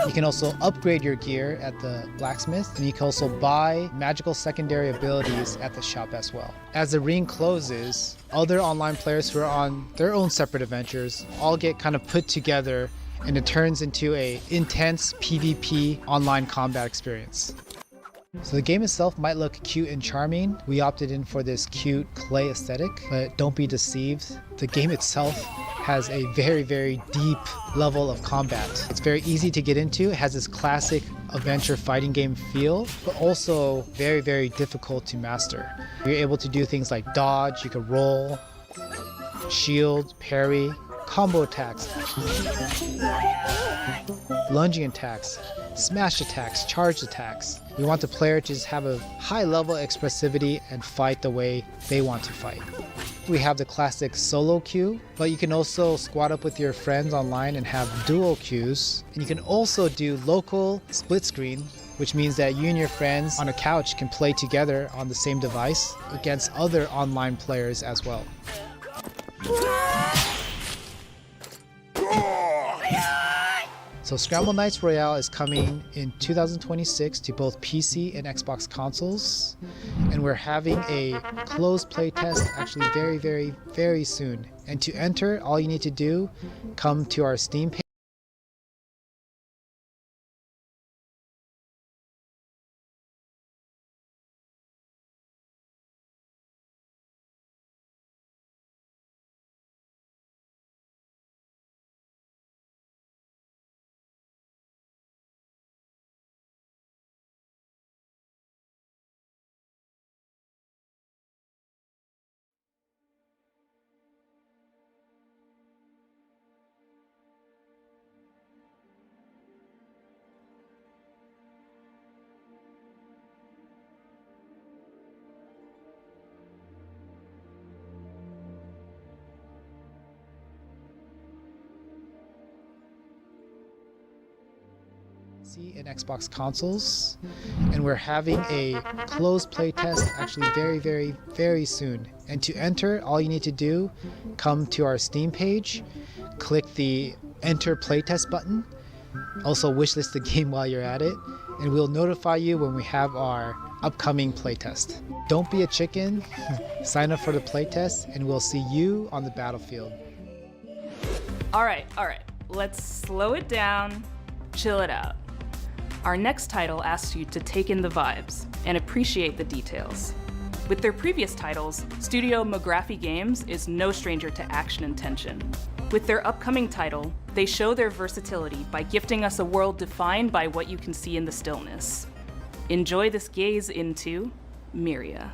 You can also upgrade your gear at the blacksmith, and you can also buy magical secondary abilities at the shop as well. As the ring closes, other online players who are on their own separate adventures all get kind of put together, and it turns into an intense PvP online combat experience. So the game itself might look cute and charming. We opted in for this cute clay aesthetic, but don't be deceived. The game itself has a very, very deep level of combat. It's very easy to get into. It has this classic adventure fighting game feel, but also very, very difficult to master. You're able to do things like dodge, you can roll, shield, parry, combo attacks, lunging attacks, smash attacks, charge attacks. We want the player to just have a high level of expressivity and fight the way they want to fight. We have the classic solo queue, but you can also squad up with your friends online and have dual queues. And you can also do local split screen, which means that you and your friends on a couch can play together on the same device against other online players as well. So Scramble Knights Royale is coming in 2026 to both PC and Xbox consoles, and we're having a closed playtest actually very, very, very soon. And to enter, all you need to do, come to our Steam page. And Xbox consoles, and we're having a closed playtest actually very, very, very soon. And to enter, all you need to do, come to our Steam page, click the Enter Playtest button, also wishlist the game while you're at it, and we'll notify you when we have our upcoming playtest. Don't be a chicken, sign up for the playtest, and we'll see you on the battlefield. All right, let's slow it down, chill it out. Our next title asks you to take in the vibes and appreciate the details. With their previous titles, Studio Mography Games is no stranger to action and tension. With their upcoming title, they show their versatility by gifting us a world defined by what you can see in the stillness. Enjoy this gaze into Myria.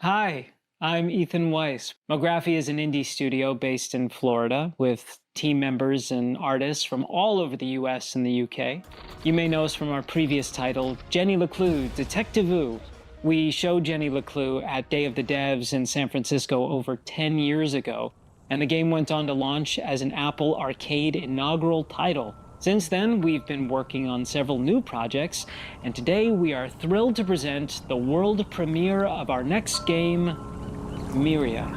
Hi, I'm Ethan Weiss. Mography is an indie studio based in Florida with team members and artists from all over the US and the UK. You may know us from our previous title, Jenny LeClue, Detective-oo. We showed Jenny LeClue at Day of the Devs in San Francisco over 10 years ago, and the game went on to launch as an Apple Arcade inaugural title. Since then, we've been working on several new projects, and today we are thrilled to present the world premiere of our next game, Myria.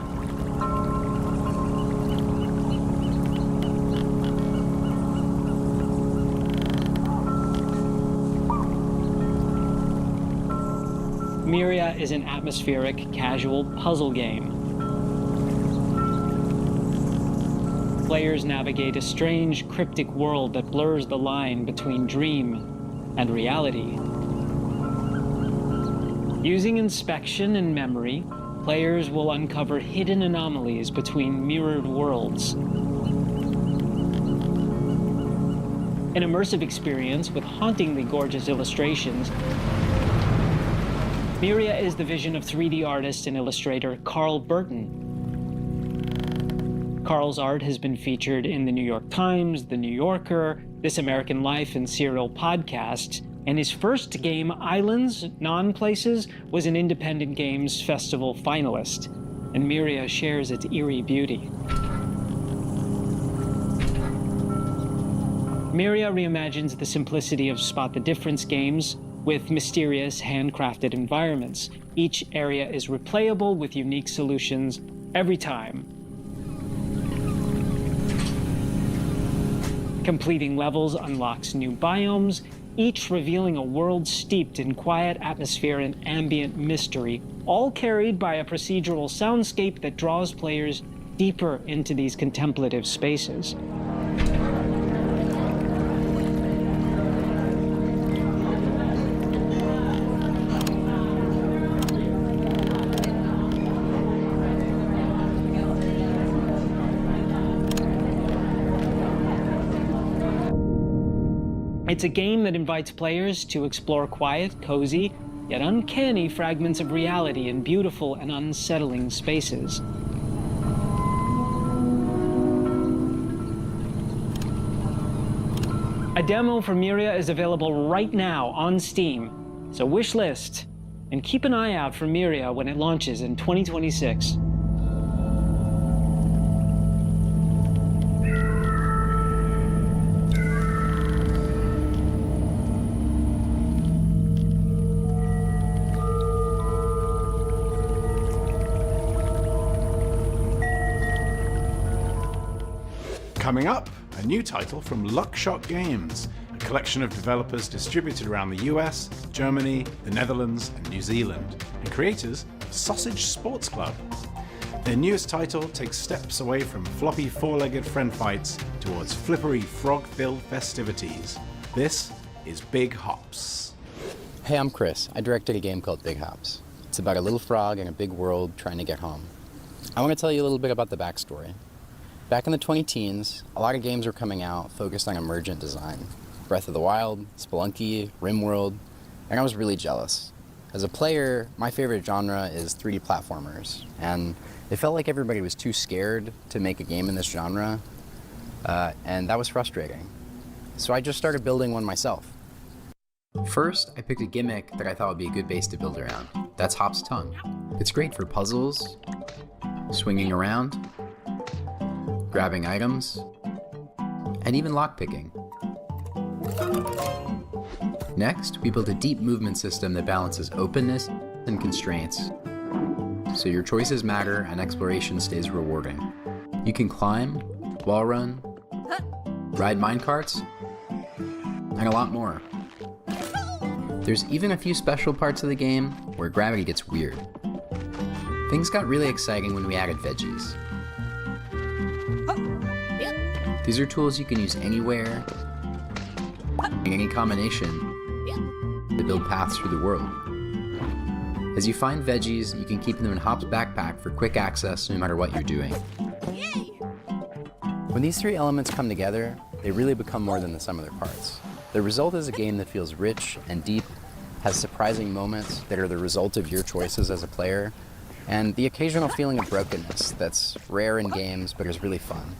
Myria is an atmospheric, casual puzzle game. Players navigate a strange, cryptic world that blurs the line between dream and reality. Using inspection and memory, players will uncover hidden anomalies between mirrored worlds. An immersive experience with hauntingly gorgeous illustrations, Myria is the vision of 3D artist and illustrator Carl Burton. Carl's art has been featured in the New York Times, The New Yorker, This American Life, and Serial podcasts, and his first game, Islands, Non-Places, was an Independent Games Festival finalist, and Myria shares its eerie beauty. Myria reimagines the simplicity of Spot the Difference games with mysterious, handcrafted environments. Each area is replayable with unique solutions every time. Completing levels unlocks new biomes, each revealing a world steeped in quiet atmosphere and ambient mystery, all carried by a procedural soundscape that draws players deeper into these contemplative spaces. It's a game that invites players to explore quiet, cozy, yet uncanny fragments of reality in beautiful and unsettling spaces. A demo for Myria is available right now on Steam, so wishlist and keep an eye out for Myria when it launches in 2026. Coming up, a new title from Luckshot Games, a collection of developers distributed around the US, Germany, the Netherlands, and New Zealand, and creators of Sausage Sports Club. Their newest title takes steps away from floppy four-legged friend fights towards flippery frog-filled festivities. This is Big Hops. Hey, I'm Chris. I directed a game called Big Hops. It's about a little frog in a big world trying to get home. I want to tell you a little bit about the backstory. Back in the 20-teens, a lot of games were coming out focused on emergent design. Breath of the Wild, Spelunky, RimWorld, and I was really jealous. As a player, my favorite genre is 3D platformers, and it felt like everybody was too scared to make a game in this genre, and that was frustrating. So I just started building one myself. First, I picked a gimmick that I thought would be a good base to build around. That's Hop's tongue. It's great for puzzles, swinging around, grabbing items, and even lockpicking. Next, we built a deep movement system that balances openness and constraints, so your choices matter and exploration stays rewarding. You can climb, wall run, ride minecarts, and a lot more. There's even a few special parts of the game where gravity gets weird. Things got really exciting when we added veggies. These are tools you can use anywhere, in any combination, to build paths through the world. As you find veggies, you can keep them in Hop's backpack for quick access no matter what you're doing. When these three elements come together, they really become more than the sum of their parts. The result is a game that feels rich and deep has surprising moments that are the result of your choices as a player, and the occasional feeling of brokenness that's rare in games but is really fun.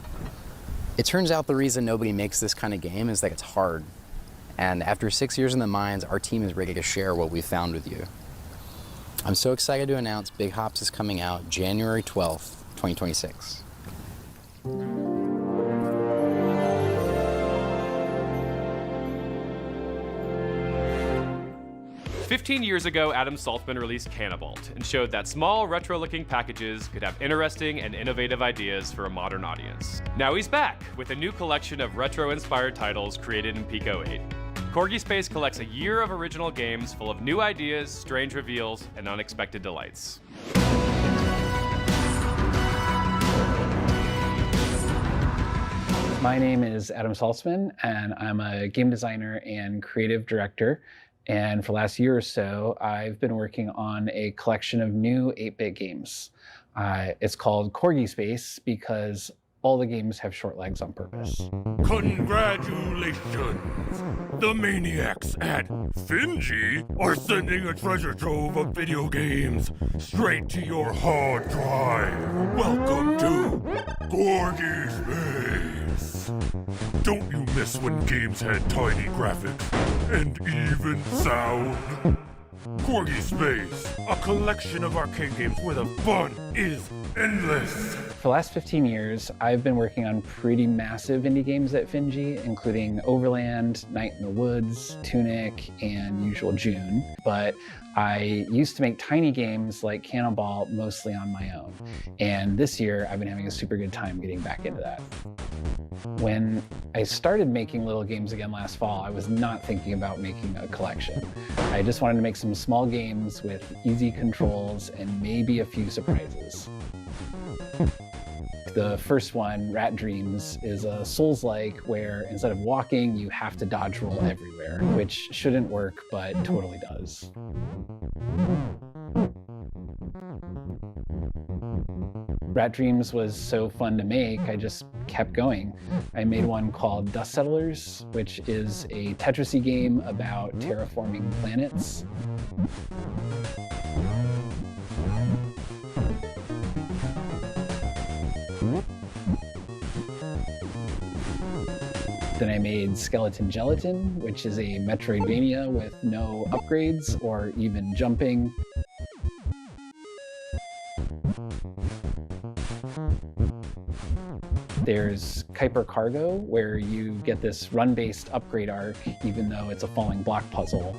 It turns out the reason nobody makes this kind of game is that it's hard. And after 6 years in the mines, our team is ready to share what we found with you. I'm so excited to announce Big Hops is coming out January 12th, 2026. 15 years ago, Adam Saltzman released Cannibalt and showed that small, retro-looking packages could have interesting and innovative ideas for a modern audience. Now he's back with a new collection of retro-inspired titles created in Pico 8. Corgi Space collects a year of original games full of new ideas, strange reveals, and unexpected delights. My name is Adam Saltzman, and I'm a game designer and creative director. And for the last year or so, I've been working on a collection of new 8-bit games. It's called Corgi Space because all the games have short legs on purpose. Congratulations! The maniacs at Finji are sending a treasure trove of video games straight to your hard drive. Welcome to Corgi Space. Don't you miss when games had tiny graphics and even sound? Corgi Space, a collection of arcade games where the fun is endless. For the last 15 years, I've been working on pretty massive indie games at Finji, including Overland, Night in the Woods, Tunic, and Usual June. But I used to make tiny games like Cannonball mostly on my own. And this year, I've been having a super good time getting back into that. When I started making little games again last fall, I was not thinking about making a collection. I just wanted to make some small games with easy controls and maybe a few surprises. The first one, Rat Dreams, is a Souls-like where instead of walking, you have to dodge roll everywhere, which shouldn't work, but totally does. Rat Dreams was so fun to make, I just kept going. I made one called Dust Settlers, which is a Tetrisy game about terraforming planets. Then I made Skeleton Gelatin, which is a Metroidvania with no upgrades or even jumping. There's Kuiper Cargo, where you get this run-based upgrade arc, even though it's a falling block puzzle.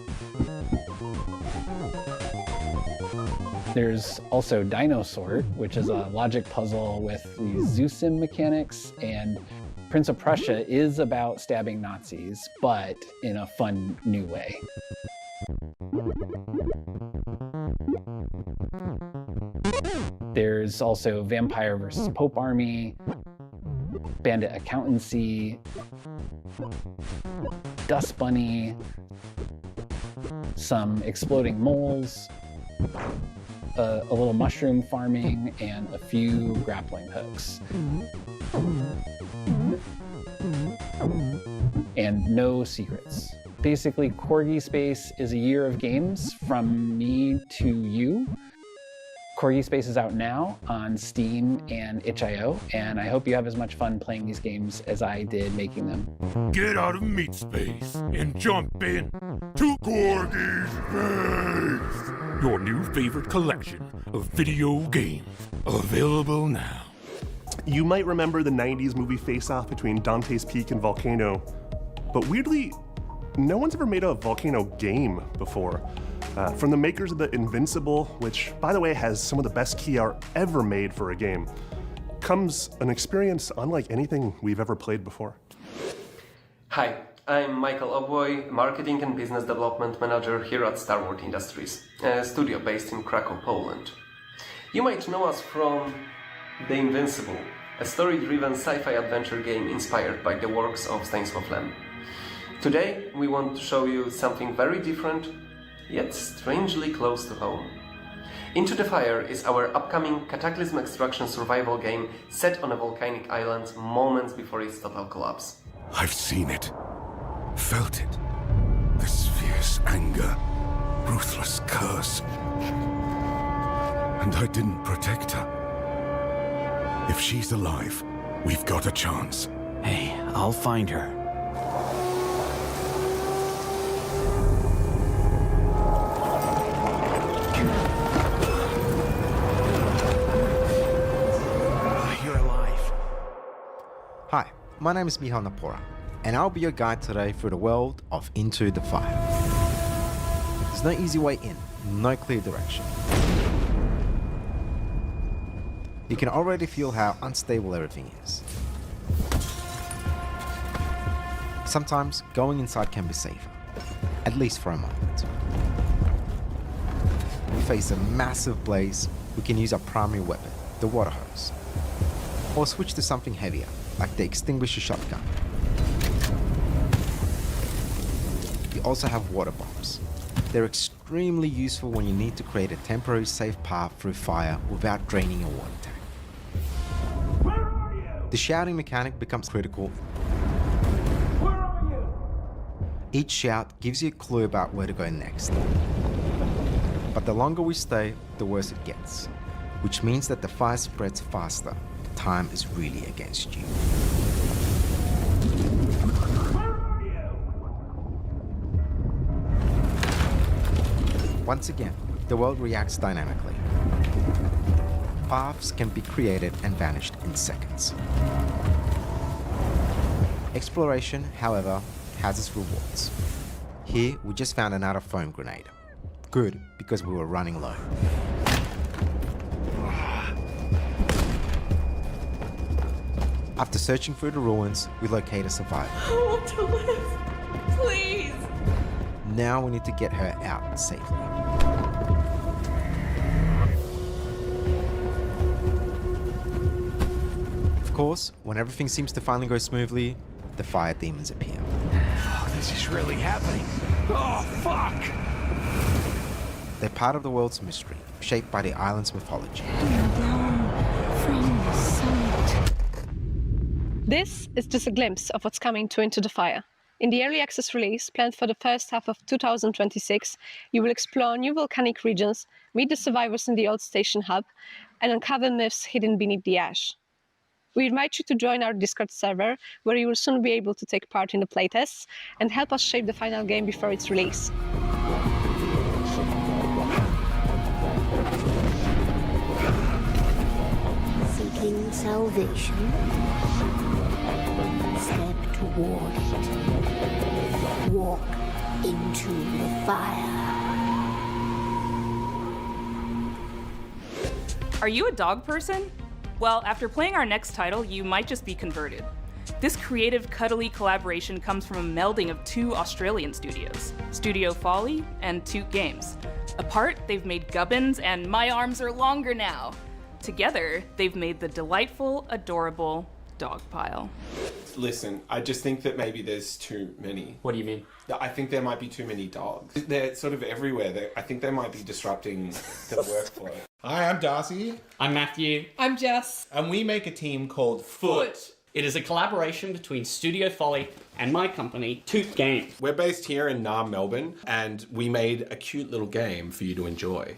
There's also Dino Sort, which is a logic puzzle with these Zoo-Sim mechanics, and Prince of Prussia is about stabbing Nazis, but in a fun, new way. There's also Vampire vs. Pope Army, Bandit Accountancy, Dust Bunny, some exploding moles, a little mushroom farming, and a few grappling hooks. And no secrets. Basically, Corgi Space is a year of games from me to you. Corgi Space is out now on Steam and itch.io, and I hope you have as much fun playing these games as I did making them. Get out of meat space and jump in to Corgi Space, your new favorite collection of video games, available now. You might remember the 90s movie Face Off between Dante's Peak and Volcano, but weirdly, no one's ever made a Volcano game before. From the makers of the Invincible, which, by the way, has some of the best key art ever made for a game, comes an experience unlike anything we've ever played before. Hi, I'm Michael Obwoy, Marketing and Business Development Manager here at Starward Industries, a studio based in Krakow, Poland. You might know us from The Invincible, a story-driven sci-fi adventure game inspired by the works of Stanisław Lem. Today, we want to show you something very different, yet strangely close to home. Into the Fire is our upcoming Cataclysm Extraction survival game set on a volcanic island moments before its total collapse. I've seen it, felt it, this fierce anger, ruthless curse. And I didn't protect her. If she's alive, we've got a chance. Hey, I'll find her. You're alive. Hi, my name is Mihal Napora, and I'll be your guide today through the world of Into the Fire. There's no easy way in, no clear direction. You can already feel how unstable everything is. Sometimes going inside can be safer, at least for a moment. We face a massive blaze, we can use our primary weapon, the water hose, or switch to something heavier, like the extinguisher shotgun. You also have water bombs. They're extremely useful when you need to create a temporary safe path through fire without draining your water tank. The shouting mechanic becomes critical. Each shout gives you a clue about where to go next. But the longer we stay, the worse it gets, which means that the fire spreads faster. Time is really against you. Once again, the world reacts dynamically. Paths can be created and vanished in seconds. Exploration, however, has its rewards. Here, we just found another foam grenade. Good, because we were running low. After searching through the ruins, we locate a survivor. I want to live. Please. Now we need to get her out safely. Of course, when everything seems to finally go smoothly, the fire demons appear. Oh, this is really happening. Oh, fuck! They're part of the world's mystery, shaped by the island's mythology. From the summit. This is just a glimpse of what's coming to Into the Fire. In the early access release, planned for the first half of 2026, you will explore new volcanic regions, meet the survivors in the old station hub, and uncover myths hidden beneath the ash. We invite you to join our Discord server, where you will soon be able to take part in the playtests and help us shape the final game before its release. Seeking salvation, step toward it. Walk into the fire. Are you a dog person? Well, after playing our next title, you might just be converted. This creative, cuddly collaboration comes from a melding of two Australian studios, Studio Folly and Toot Games. Apart, they've made Gubbins and My Arms Are Longer Now. Together, they've made the delightful, adorable Dogpile. Listen, I just think that maybe there's too many. What do you mean? I think there might be too many dogs. They're sort of everywhere. I think they might be disrupting the workflow. Hi, I'm Darcy. I'm Matthew. I'm Jess. And we make a team called Foot. It is a collaboration between Studio Folly and my company, Toot Games. We're based here in Naarm, Melbourne, and we made a cute little game for you to enjoy.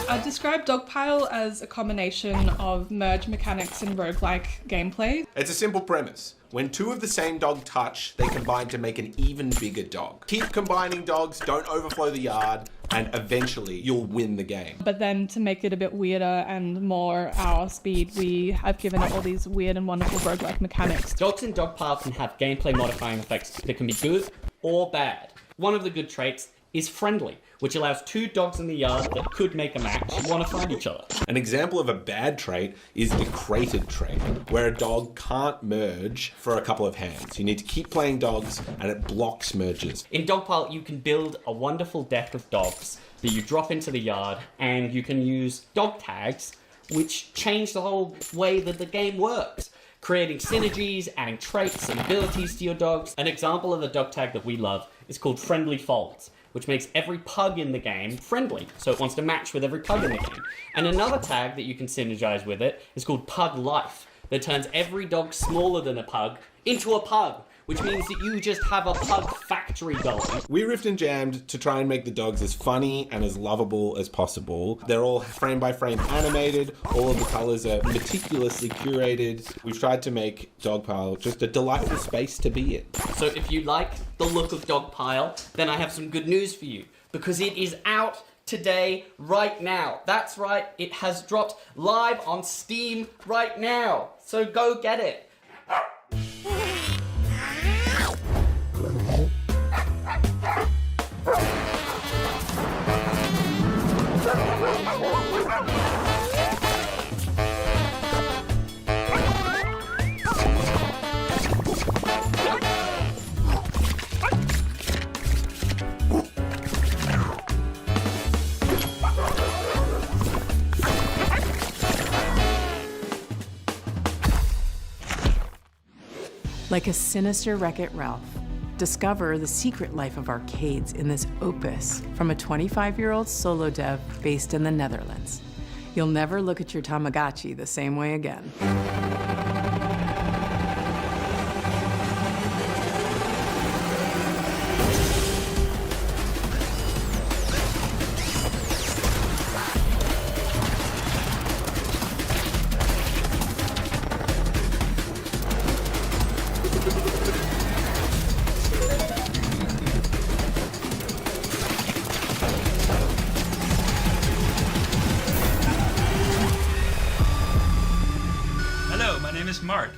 I'd describe Dogpile as a combination of merge mechanics and roguelike gameplay. It's a simple premise. When two of the same dog touch, they combine to make an even bigger dog. Keep combining dogs, don't overflow the yard, and eventually you'll win the game. But then to make it a bit weirder and more our speed, we have given it all these weird and wonderful roguelike mechanics. Dogs in Dogpile can have gameplay modifying effects that can be good or bad. One of the good traits is friendly, which allows two dogs in the yard that could make a match want to find each other. An example of a bad trait is the crated trait, where a dog can't merge for a couple of hands. You need to keep playing dogs, and it blocks merges. In Dogpile, you can build a wonderful deck of dogs that you drop into the yard, and you can use dog tags, which change the whole way that the game works, creating synergies, adding traits and abilities to your dogs. An example of a dog tag that we love is called Friendly Folds, which makes every pug in the game friendly, so it wants to match with every pug in the game. And another tag that you can synergize with it is called Pug Life, that turns every dog smaller than a pug into a pug, which means that you just have a pug factory going. We riffed and jammed to try and make the dogs as funny and as lovable as possible. They're all frame by frame animated. All of the colors are meticulously curated. We've tried to make Dogpile just a delightful space to be in. So if you like the look of Dogpile, then I have some good news for you, because it is out today, right now. That's right, it has dropped live on Steam right now. So go get it. Like a sinister Wreck-It Ralph, discover the secret life of arcades in this opus from a 25-year-old solo dev based in the Netherlands. You'll never look at your Tamagotchi the same way again.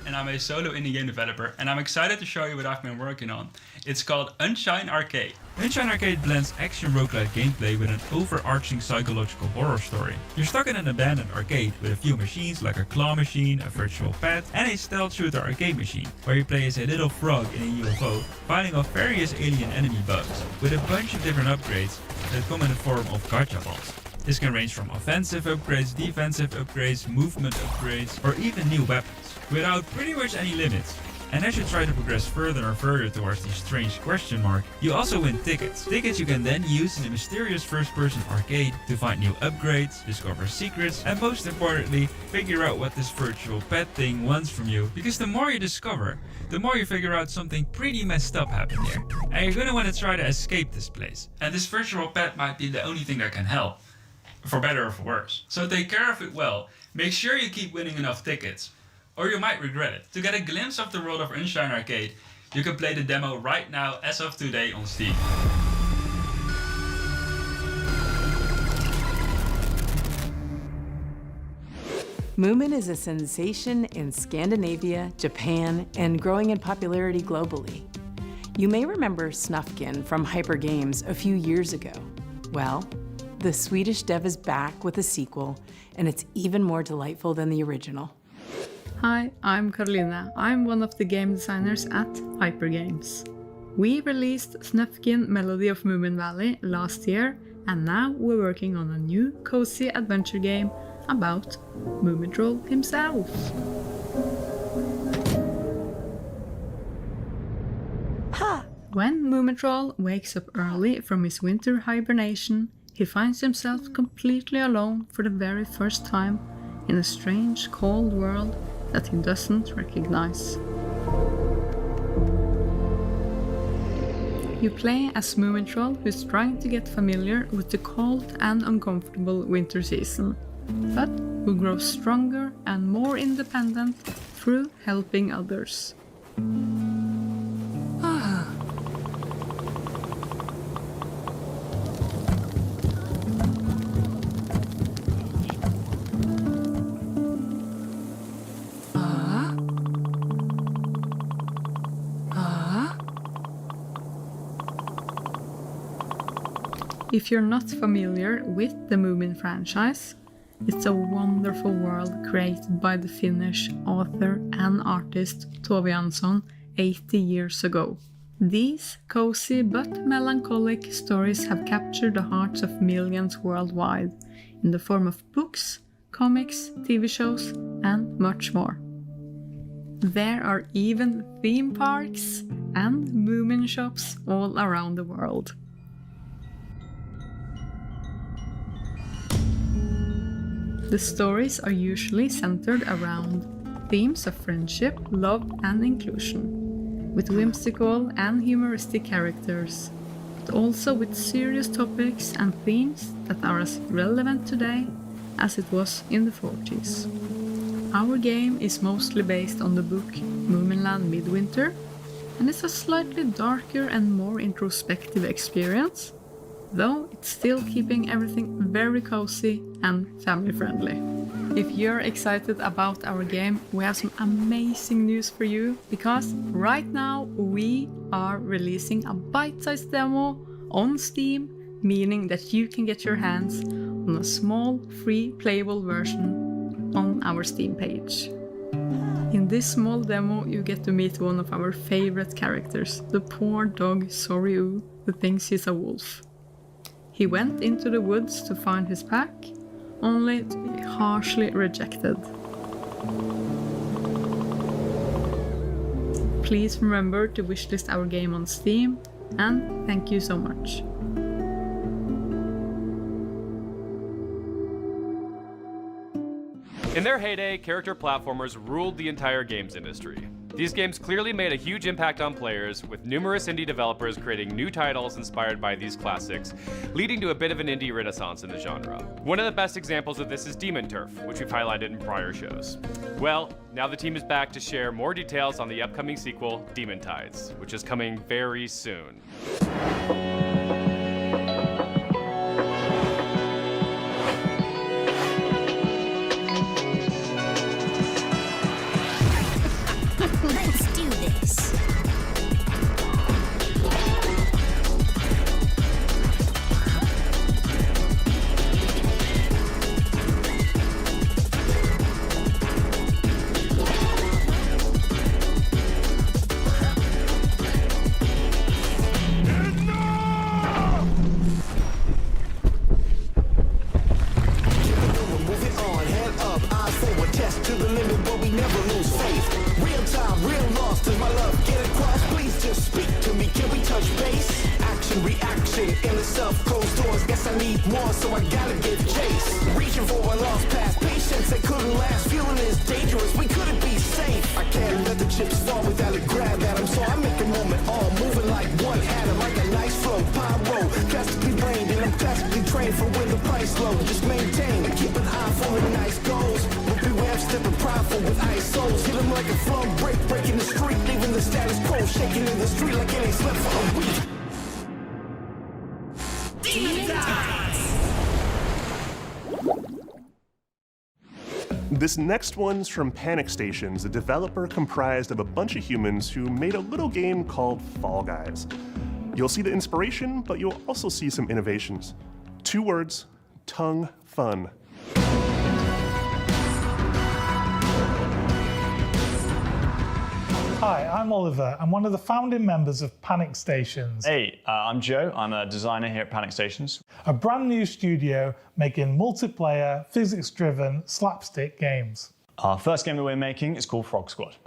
And I'm a solo indie game developer, and I'm excited to show you what I've been working on. It's called Unshine Arcade. Unshine Arcade blends action roguelike gameplay with an overarching psychological horror story. You're stuck in an abandoned arcade with a few machines like a claw machine, a virtual pet, and a stealth shooter arcade machine, where you play as a little frog in a UFO, fighting off various alien enemy bugs, with a bunch of different upgrades that come in the form of gacha balls. This can range from offensive upgrades, defensive upgrades, movement upgrades, or even new weapons, without pretty much any limits. And as you try to progress further and further towards the strange question mark, you also win tickets. Tickets you can then use in the mysterious first-person arcade to find new upgrades, discover secrets, and most importantly, figure out what this virtual pet thing wants from you. Because the more you discover, the more you figure out something pretty messed up happened here. And you're gonna want to try to escape this place. And this virtual pet might be the only thing that can help. For better or for worse. So take care of it well. Make sure you keep winning enough tickets, or you might regret it. To get a glimpse of the world of Unshine Arcade, you can play the demo right now as of today on Steam. Moomin is a sensation in Scandinavia, Japan, and growing in popularity globally. You may remember Snufkin from Hyper Games a few years ago. Well, the Swedish dev is back with a sequel, and it's even more delightful than the original. Hi, I'm Carolina. I'm one of the game designers at Hyper Games. We released Snufkin Melody of Moomin Valley last year, and now we're working on a new cozy adventure game about Moomin Troll himself. Ha! When Moomin Troll wakes up early from his winter hibernation, he finds himself completely alone for the very first time in a strange, cold world that he doesn't recognize. You play as Moomin Troll, who's trying to get familiar with the cold and uncomfortable winter season, but who grows stronger and more independent through helping others. If you're not familiar with the Moomin franchise, it's a wonderful world created by the Finnish author and artist Tove Jansson 80 years ago. These cozy but melancholic stories have captured the hearts of millions worldwide in the form of books, comics, TV shows, and much more. There are even theme parks and Moomin shops all around the world. The stories are usually centered around themes of friendship, love, and inclusion. with whimsical and humoristic characters, but also with serious topics and themes that are as relevant today as it was in the 40s. Our game is mostly based on the book Moominland Midwinter, and it's a slightly darker and more introspective experience, though it's still keeping everything very cozy and family friendly. If you're excited about our game, we have some amazing news for you, because right now we are releasing a bite-sized demo on Steam, meaning that you can get your hands on a small, free playable version on our Steam page. In this small demo, you get to meet one of our favorite characters, the poor dog Soryu, who thinks he's a wolf. He went into the woods to find his pack, only to be harshly rejected. Please remember to wishlist our game on Steam, and thank you so much. In their heyday, character platformers ruled the entire games industry. These games clearly made a huge impact on players, with numerous indie developers creating new titles inspired by these classics, leading to a bit of an indie renaissance in the genre. One of the best examples of this is Demon Turf, which we've highlighted in prior shows. Well, now the team is back to share more details on the upcoming sequel, Demon Tides, which is coming very soon. Let's do this. This next one's from Panic Stations, a developer comprised of a bunch of humans who made a little game called Fall Guys. You'll see the inspiration, but you'll also see some innovations. 2 words, tongue fun. Hi, I'm Oliver. I'm one of the founding members of Panic Stations. Hey, I'm Joe. I'm a designer here at Panic Stations. A brand new studio making multiplayer, physics-driven, slapstick games. Our first game that we're making is called Frog Squad.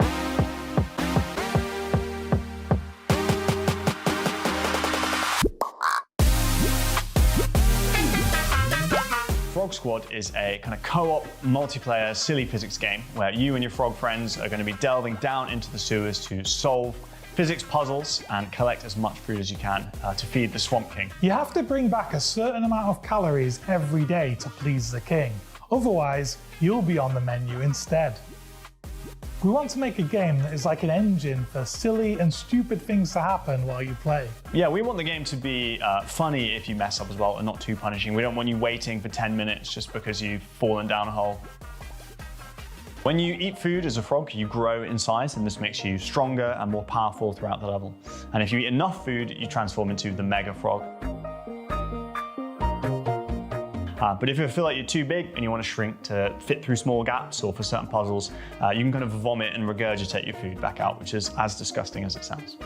Frog Squad is a kind of co-op, multiplayer, silly physics game where you and your frog friends are going to be delving down into the sewers to solve physics puzzles and collect as much food as you can to feed the Swamp King. You have to bring back a certain amount of calories every day to please the king. Otherwise, you'll be on the menu instead. We want to make a game that is like an engine for silly and stupid things to happen while you play. Yeah, we want the game to be funny if you mess up as well and not too punishing. We don't want you waiting for 10 minutes just because you've fallen down a hole. When you eat food as a frog, you grow in size, and this makes you stronger and more powerful throughout the level. And if you eat enough food, you transform into the Mega Frog. But if you feel like you're too big and you want to shrink to fit through small gaps or for certain puzzles, you can kind of vomit and regurgitate your food back out, which is as disgusting as it sounds.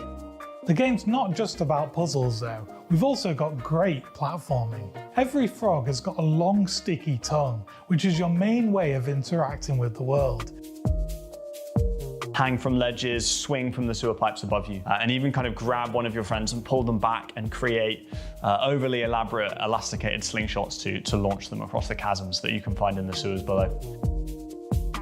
The game's not just about puzzles though. We've also got great platforming. Every frog has got a long sticky tongue, which is your main way of interacting with the world. Hang from ledges, swing from the sewer pipes above you, and even kind of grab one of your friends and pull them back and create overly elaborate elasticated slingshots to launch them across the chasms that you can find in the sewers below.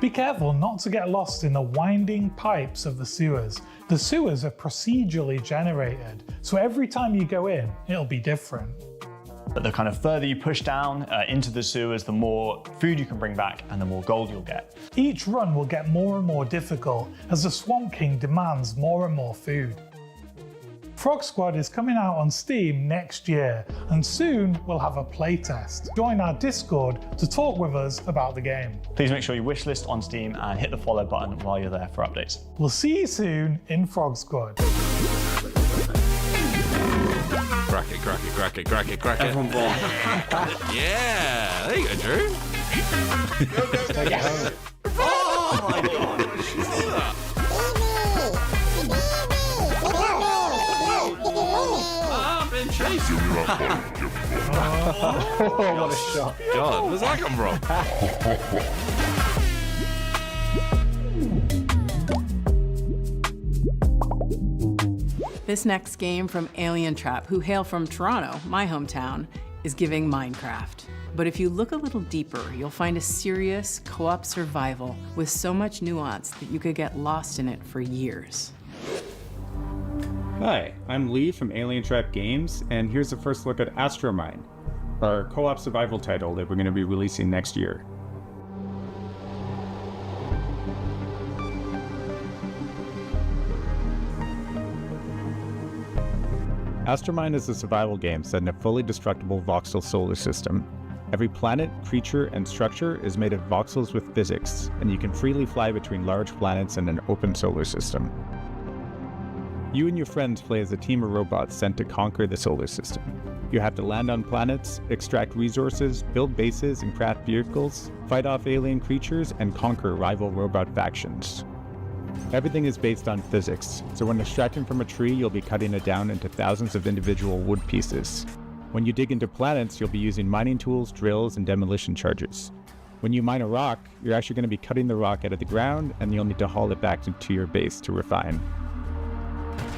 Be careful not to get lost in the winding pipes of the sewers. The sewers are procedurally generated, so every time you go in, it'll be different. But the kind of further you push down into the sewers, the more food you can bring back and the more gold you'll get. Each run will get more and more difficult as the Swamp King demands more and more food. Frog Squad is coming out on Steam next year, and soon we'll have a playtest. Join our Discord to talk with us about the game. Please make sure you wishlist on Steam and hit the follow button while you're there for updates. We'll see you soon in Frog Squad. Crack it, crack it, crack it, crack it, crack it. Everyone born. Yeah, there you go, Drew. Yes. Oh my god. I've been chasing you up. Oh, what a shot. God, where's that come from? This next game from Alien Trap, who hail from Toronto, my hometown, is giving Minecraft. But if you look a little deeper, you'll find a serious co-op survival with so much nuance that you could get lost in it for years. Hi, I'm Lee from Alien Trap Games, and here's a first look at Astromine, our co-op survival title that we're going to be releasing next year. Astromine is a survival game set in a fully destructible voxel solar system. Every planet, creature, and structure is made of voxels with physics, and you can freely fly between large planets in an open solar system. You and your friends play as a team of robots sent to conquer the solar system. You have to land on planets, extract resources, build bases and craft vehicles, fight off alien creatures, and conquer rival robot factions. Everything is based on physics, so when extracting from a tree, you'll be cutting it down into thousands of individual wood pieces. When you dig into planets, you'll be using mining tools, drills, and demolition charges. When you mine a rock, you're actually going to be cutting the rock out of the ground, and you'll need to haul it back to your base to refine.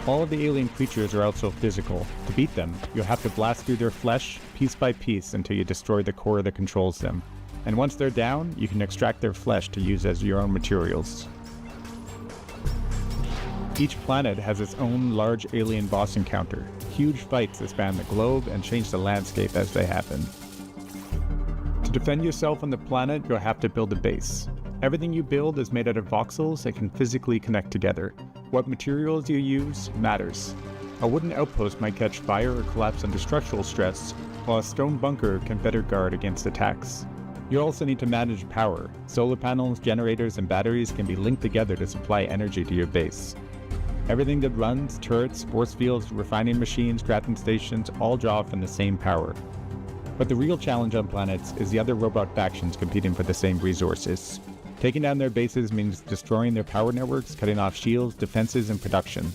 All of the alien creatures are also physical. To beat them, you'll have to blast through their flesh piece by piece until you destroy the core that controls them. And once they're down, you can extract their flesh to use as your own materials. Each planet has its own large alien boss encounter, huge fights that span the globe and change the landscape as they happen. To defend yourself on the planet, you'll have to build a base. Everything you build is made out of voxels that can physically connect together. What materials you use matters. A wooden outpost might catch fire or collapse under structural stress, while a stone bunker can better guard against attacks. You also need to manage power. Solar panels, generators, and batteries can be linked together to supply energy to your base. Everything that runs, turrets, force fields, refining machines, crafting stations, all draw from the same power. But the real challenge on planets is the other robot factions competing for the same resources. Taking down their bases means destroying their power networks, cutting off shields, defenses, and production.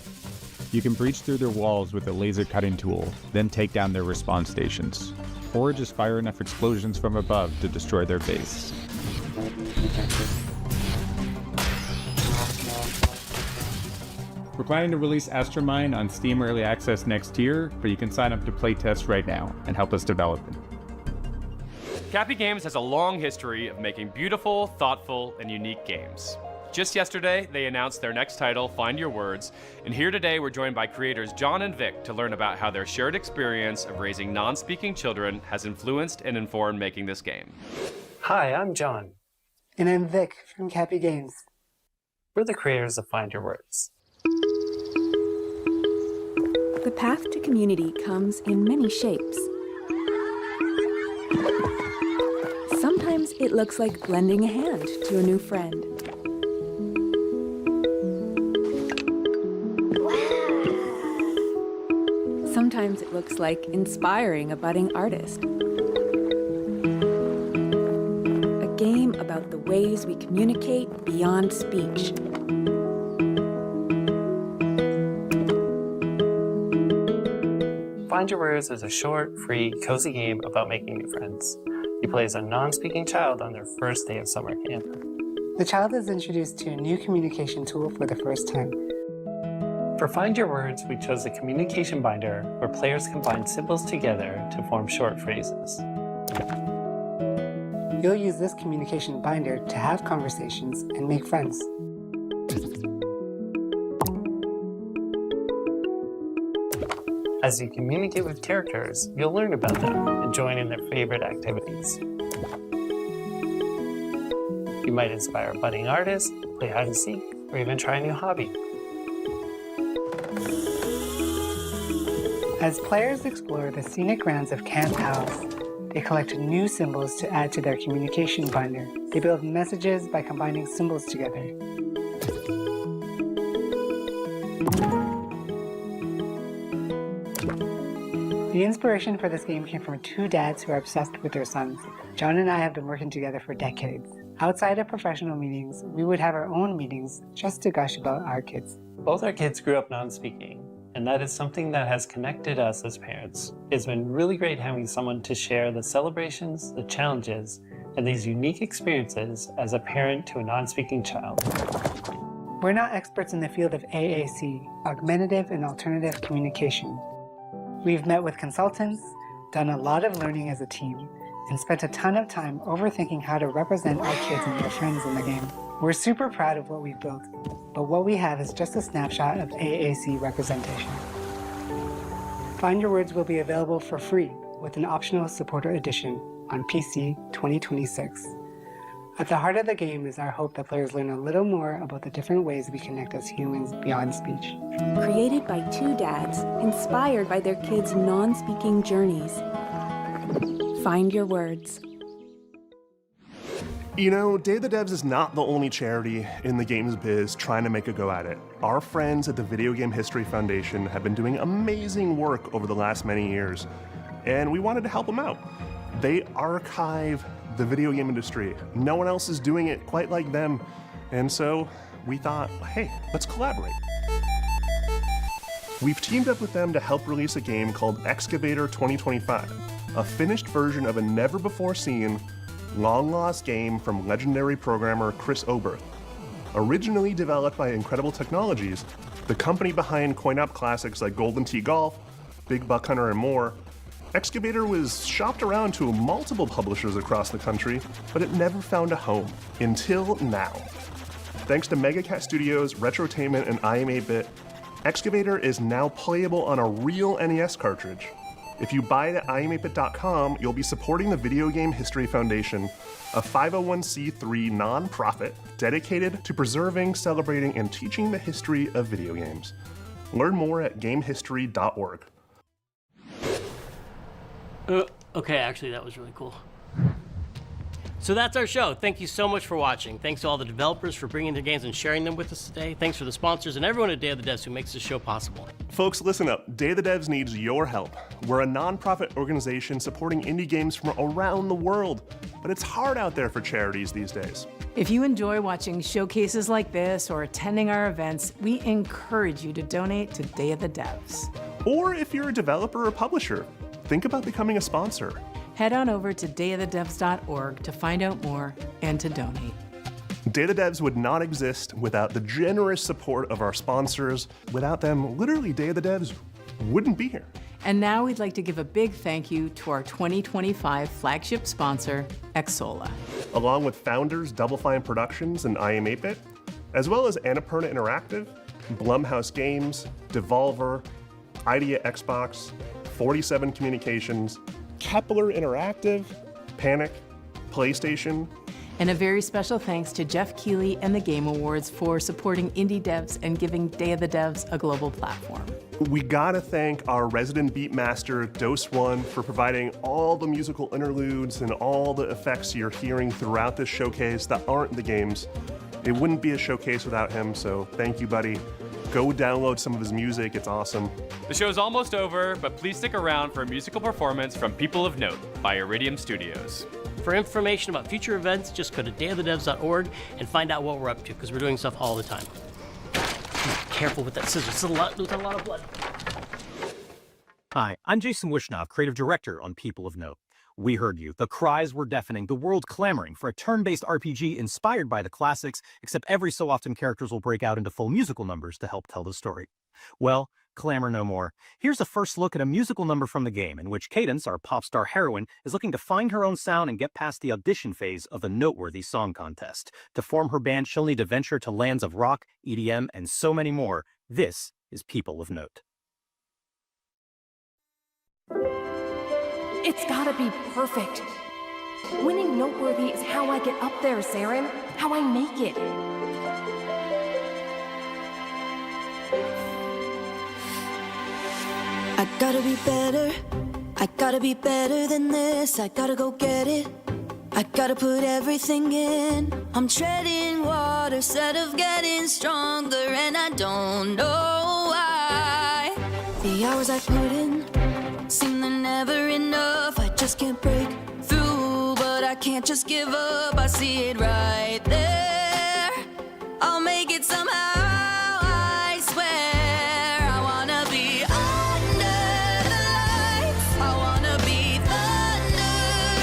You can breach through their walls with a laser cutting tool, then take down their respawn stations. Or just fire enough explosions from above to destroy their base. We're planning to release Astromine on Steam Early Access next year, but you can sign up to playtest right now and help us develop it. Cappy Games has a long history of making beautiful, thoughtful, and unique games. Just yesterday, they announced their next title, Find Your Words, and here today we're joined by creators John and Vic to learn about how their shared experience of raising non-speaking children has influenced and informed making this game. Hi, I'm John. And I'm Vic from Cappy Games. We're the creators of Find Your Words. The path to community comes in many shapes. Sometimes it looks like lending a hand to a new friend. Sometimes it looks like inspiring a budding artist. A game about the ways we communicate beyond speech. Find Your Words is a short, free, cozy game about making new friends. You play as a non-speaking child on their first day of summer camp. The child is introduced to a new communication tool for the first time. For Find Your Words, we chose a communication binder where players combine symbols together to form short phrases. You'll use this communication binder to have conversations and make friends. As you communicate with characters, you'll learn about them and join in their favorite activities. You might inspire a budding artist, play hide and seek, or even try a new hobby. As players explore the scenic grounds of Camp House, they collect new symbols to add to their communication binder. They build messages by combining symbols together. The inspiration for this game came from two dads who are obsessed with their sons. John and I have been working together for decades. Outside of professional meetings, we would have our own meetings just to gush about our kids. Both our kids grew up non-speaking, and that is something that has connected us as parents. It's been really great having someone to share the celebrations, the challenges, and these unique experiences as a parent to a non-speaking child. We're not experts in the field of AAC, Augmentative and Alternative Communication. We've met with consultants, done a lot of learning as a team, and spent a ton of time overthinking how to represent our kids and their friends in the game. We're super proud of what we've built, but what we have is just a snapshot of AAC representation. Find Your Words will be available for free with an optional supporter edition on PC 2026. At the heart of the game is our hope that players learn a little more about the different ways we connect as humans beyond speech. Created by two dads, inspired by their kids' non-speaking journeys. Find Your Words. You know, Day of the Devs is not the only charity in the games biz trying to make a go at it. Our friends at the Video Game History Foundation have been doing amazing work over the last many years, and we wanted to help them out. They archive the video game industry. No one else is doing it quite like them, and so we thought, hey, let's collaborate. We've teamed up with them to help release a game called Excavator 2025, a finished version of a never-before-seen, long-lost game from legendary programmer Chris Oberth. Originally developed by Incredible Technologies, the company behind coin-op classics like Golden Tee Golf, Big Buck Hunter, and more, Excavator was shopped around to multiple publishers across the country, but it never found a home, until now. Thanks to MegaCat Studios, Retrotainment, and IM8-Bit, Excavator is now playable on a real NES cartridge. If you buy it at im8bit.com, you'll be supporting the Video Game History Foundation, a 501c3 nonprofit dedicated to preserving, celebrating, and teaching the history of video games. Learn more at gamehistory.org. Okay, actually, that was really cool. So that's our show. Thank you so much for watching. Thanks to all the developers for bringing their games and sharing them with us today. Thanks for the sponsors and everyone at Day of the Devs who makes this show possible. Folks, listen up. Day of the Devs needs your help. We're a nonprofit organization supporting indie games from around the world, but it's hard out there for charities these days. If you enjoy watching showcases like this or attending our events, we encourage you to donate to Day of the Devs. Or if you're a developer or publisher, think about becoming a sponsor. Head on over to dayofthedevs.org to find out more and to donate. Day of the Devs would not exist without the generous support of our sponsors. Without them, literally, Day of the Devs wouldn't be here. And now we'd like to give a big thank you to our 2025 flagship sponsor, Xsola. Along with founders Double Fine Productions and IM8-Bit, as well as Annapurna Interactive, Blumhouse Games, Devolver, Idea Xbox, 47 Communications, Kepler Interactive, Panic, PlayStation. And a very special thanks to Jeff Keighley and the Game Awards for supporting indie devs and giving Day of the Devs a global platform. We gotta thank our resident beatmaster, Dose One, for providing all the musical interludes and all the effects you're hearing throughout this showcase that aren't the games. It wouldn't be a showcase without him, so thank you, buddy. Go download some of his music, it's awesome. The show's almost over, but please stick around for a musical performance from People of Note by Iridium Studios. For information about future events, just go to dayofthedevs.org and find out what we're up to, because we're doing stuff all the time. Careful with that scissors, there's a lot of blood. Hi, I'm Jason Wishnov, creative director on People of Note. We heard you. The cries were deafening, the world clamoring for a turn-based RPG inspired by the classics, except every so often characters will break out into full musical numbers to help tell the story. Well, clamor no more. Here's a first look at a musical number from the game in which Cadence, our pop star heroine, is looking to find her own sound and get past the audition phase of the noteworthy song contest. To form her band, she'll need to venture to lands of rock, EDM, and so many more. This is People of Note. It's gotta be perfect. Winning Noteworthy is how I get up there, Saren. How I make it. I gotta be better. I gotta be better than this. I gotta go get it. I gotta put everything in. I'm treading water instead of getting stronger, and I don't know why. The hours I put in seem they're never enough. I just can't break through, but I can't just give up. I see it right there. I'll make it somehow, I swear. I wanna be under the lights. I wanna be thunder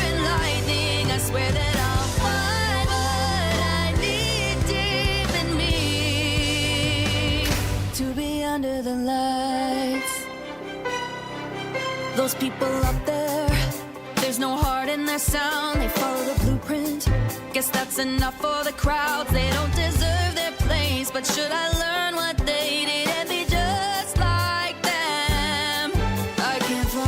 and lightning. I swear that I'll find what I need deep in me to be under the lights. Those people up there, there's no heart in their sound. They follow the blueprint. Guess that's enough for the crowds. They don't deserve their place, but should I learn what they did and be just like them? I can't find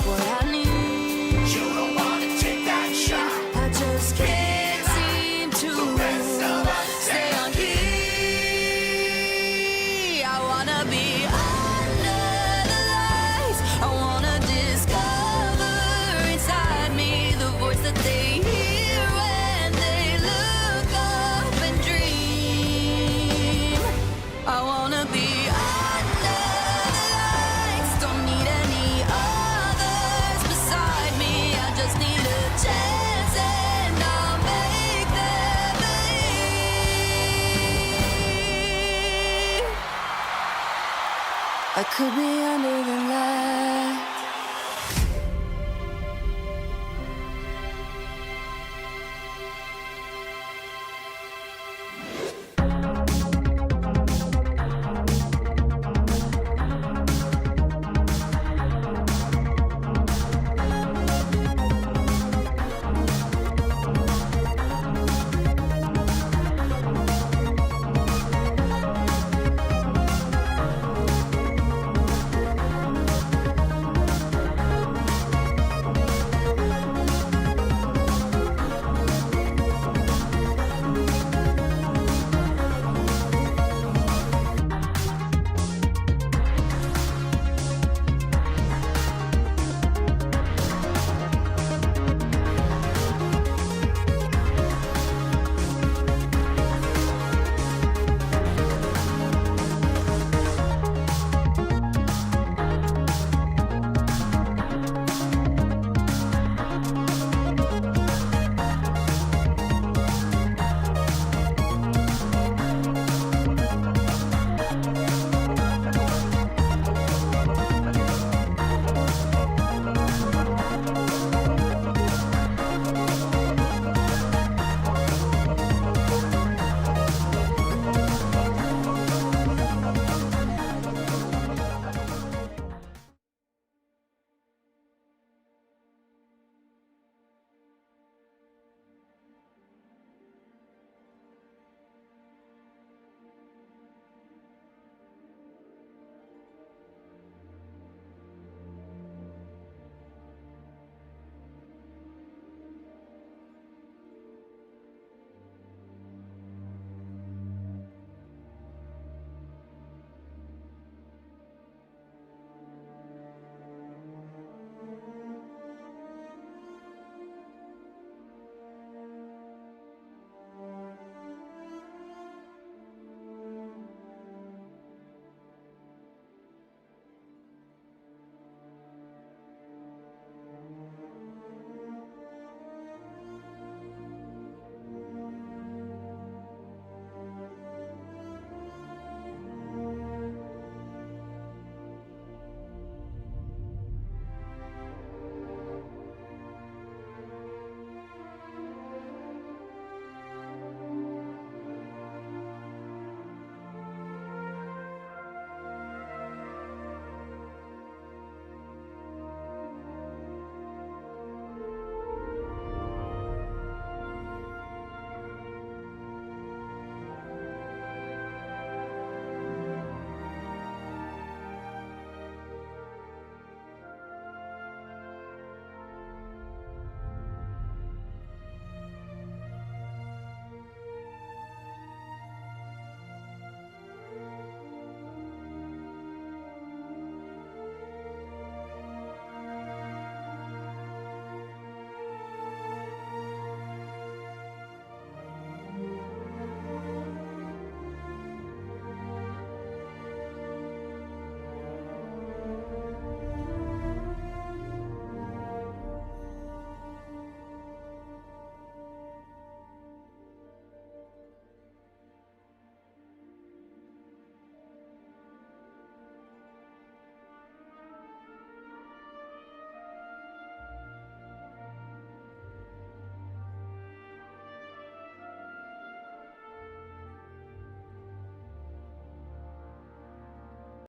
what I need. You don't wanna take that shot. I just can't seem to stay on key. I wanna be I could be under the light.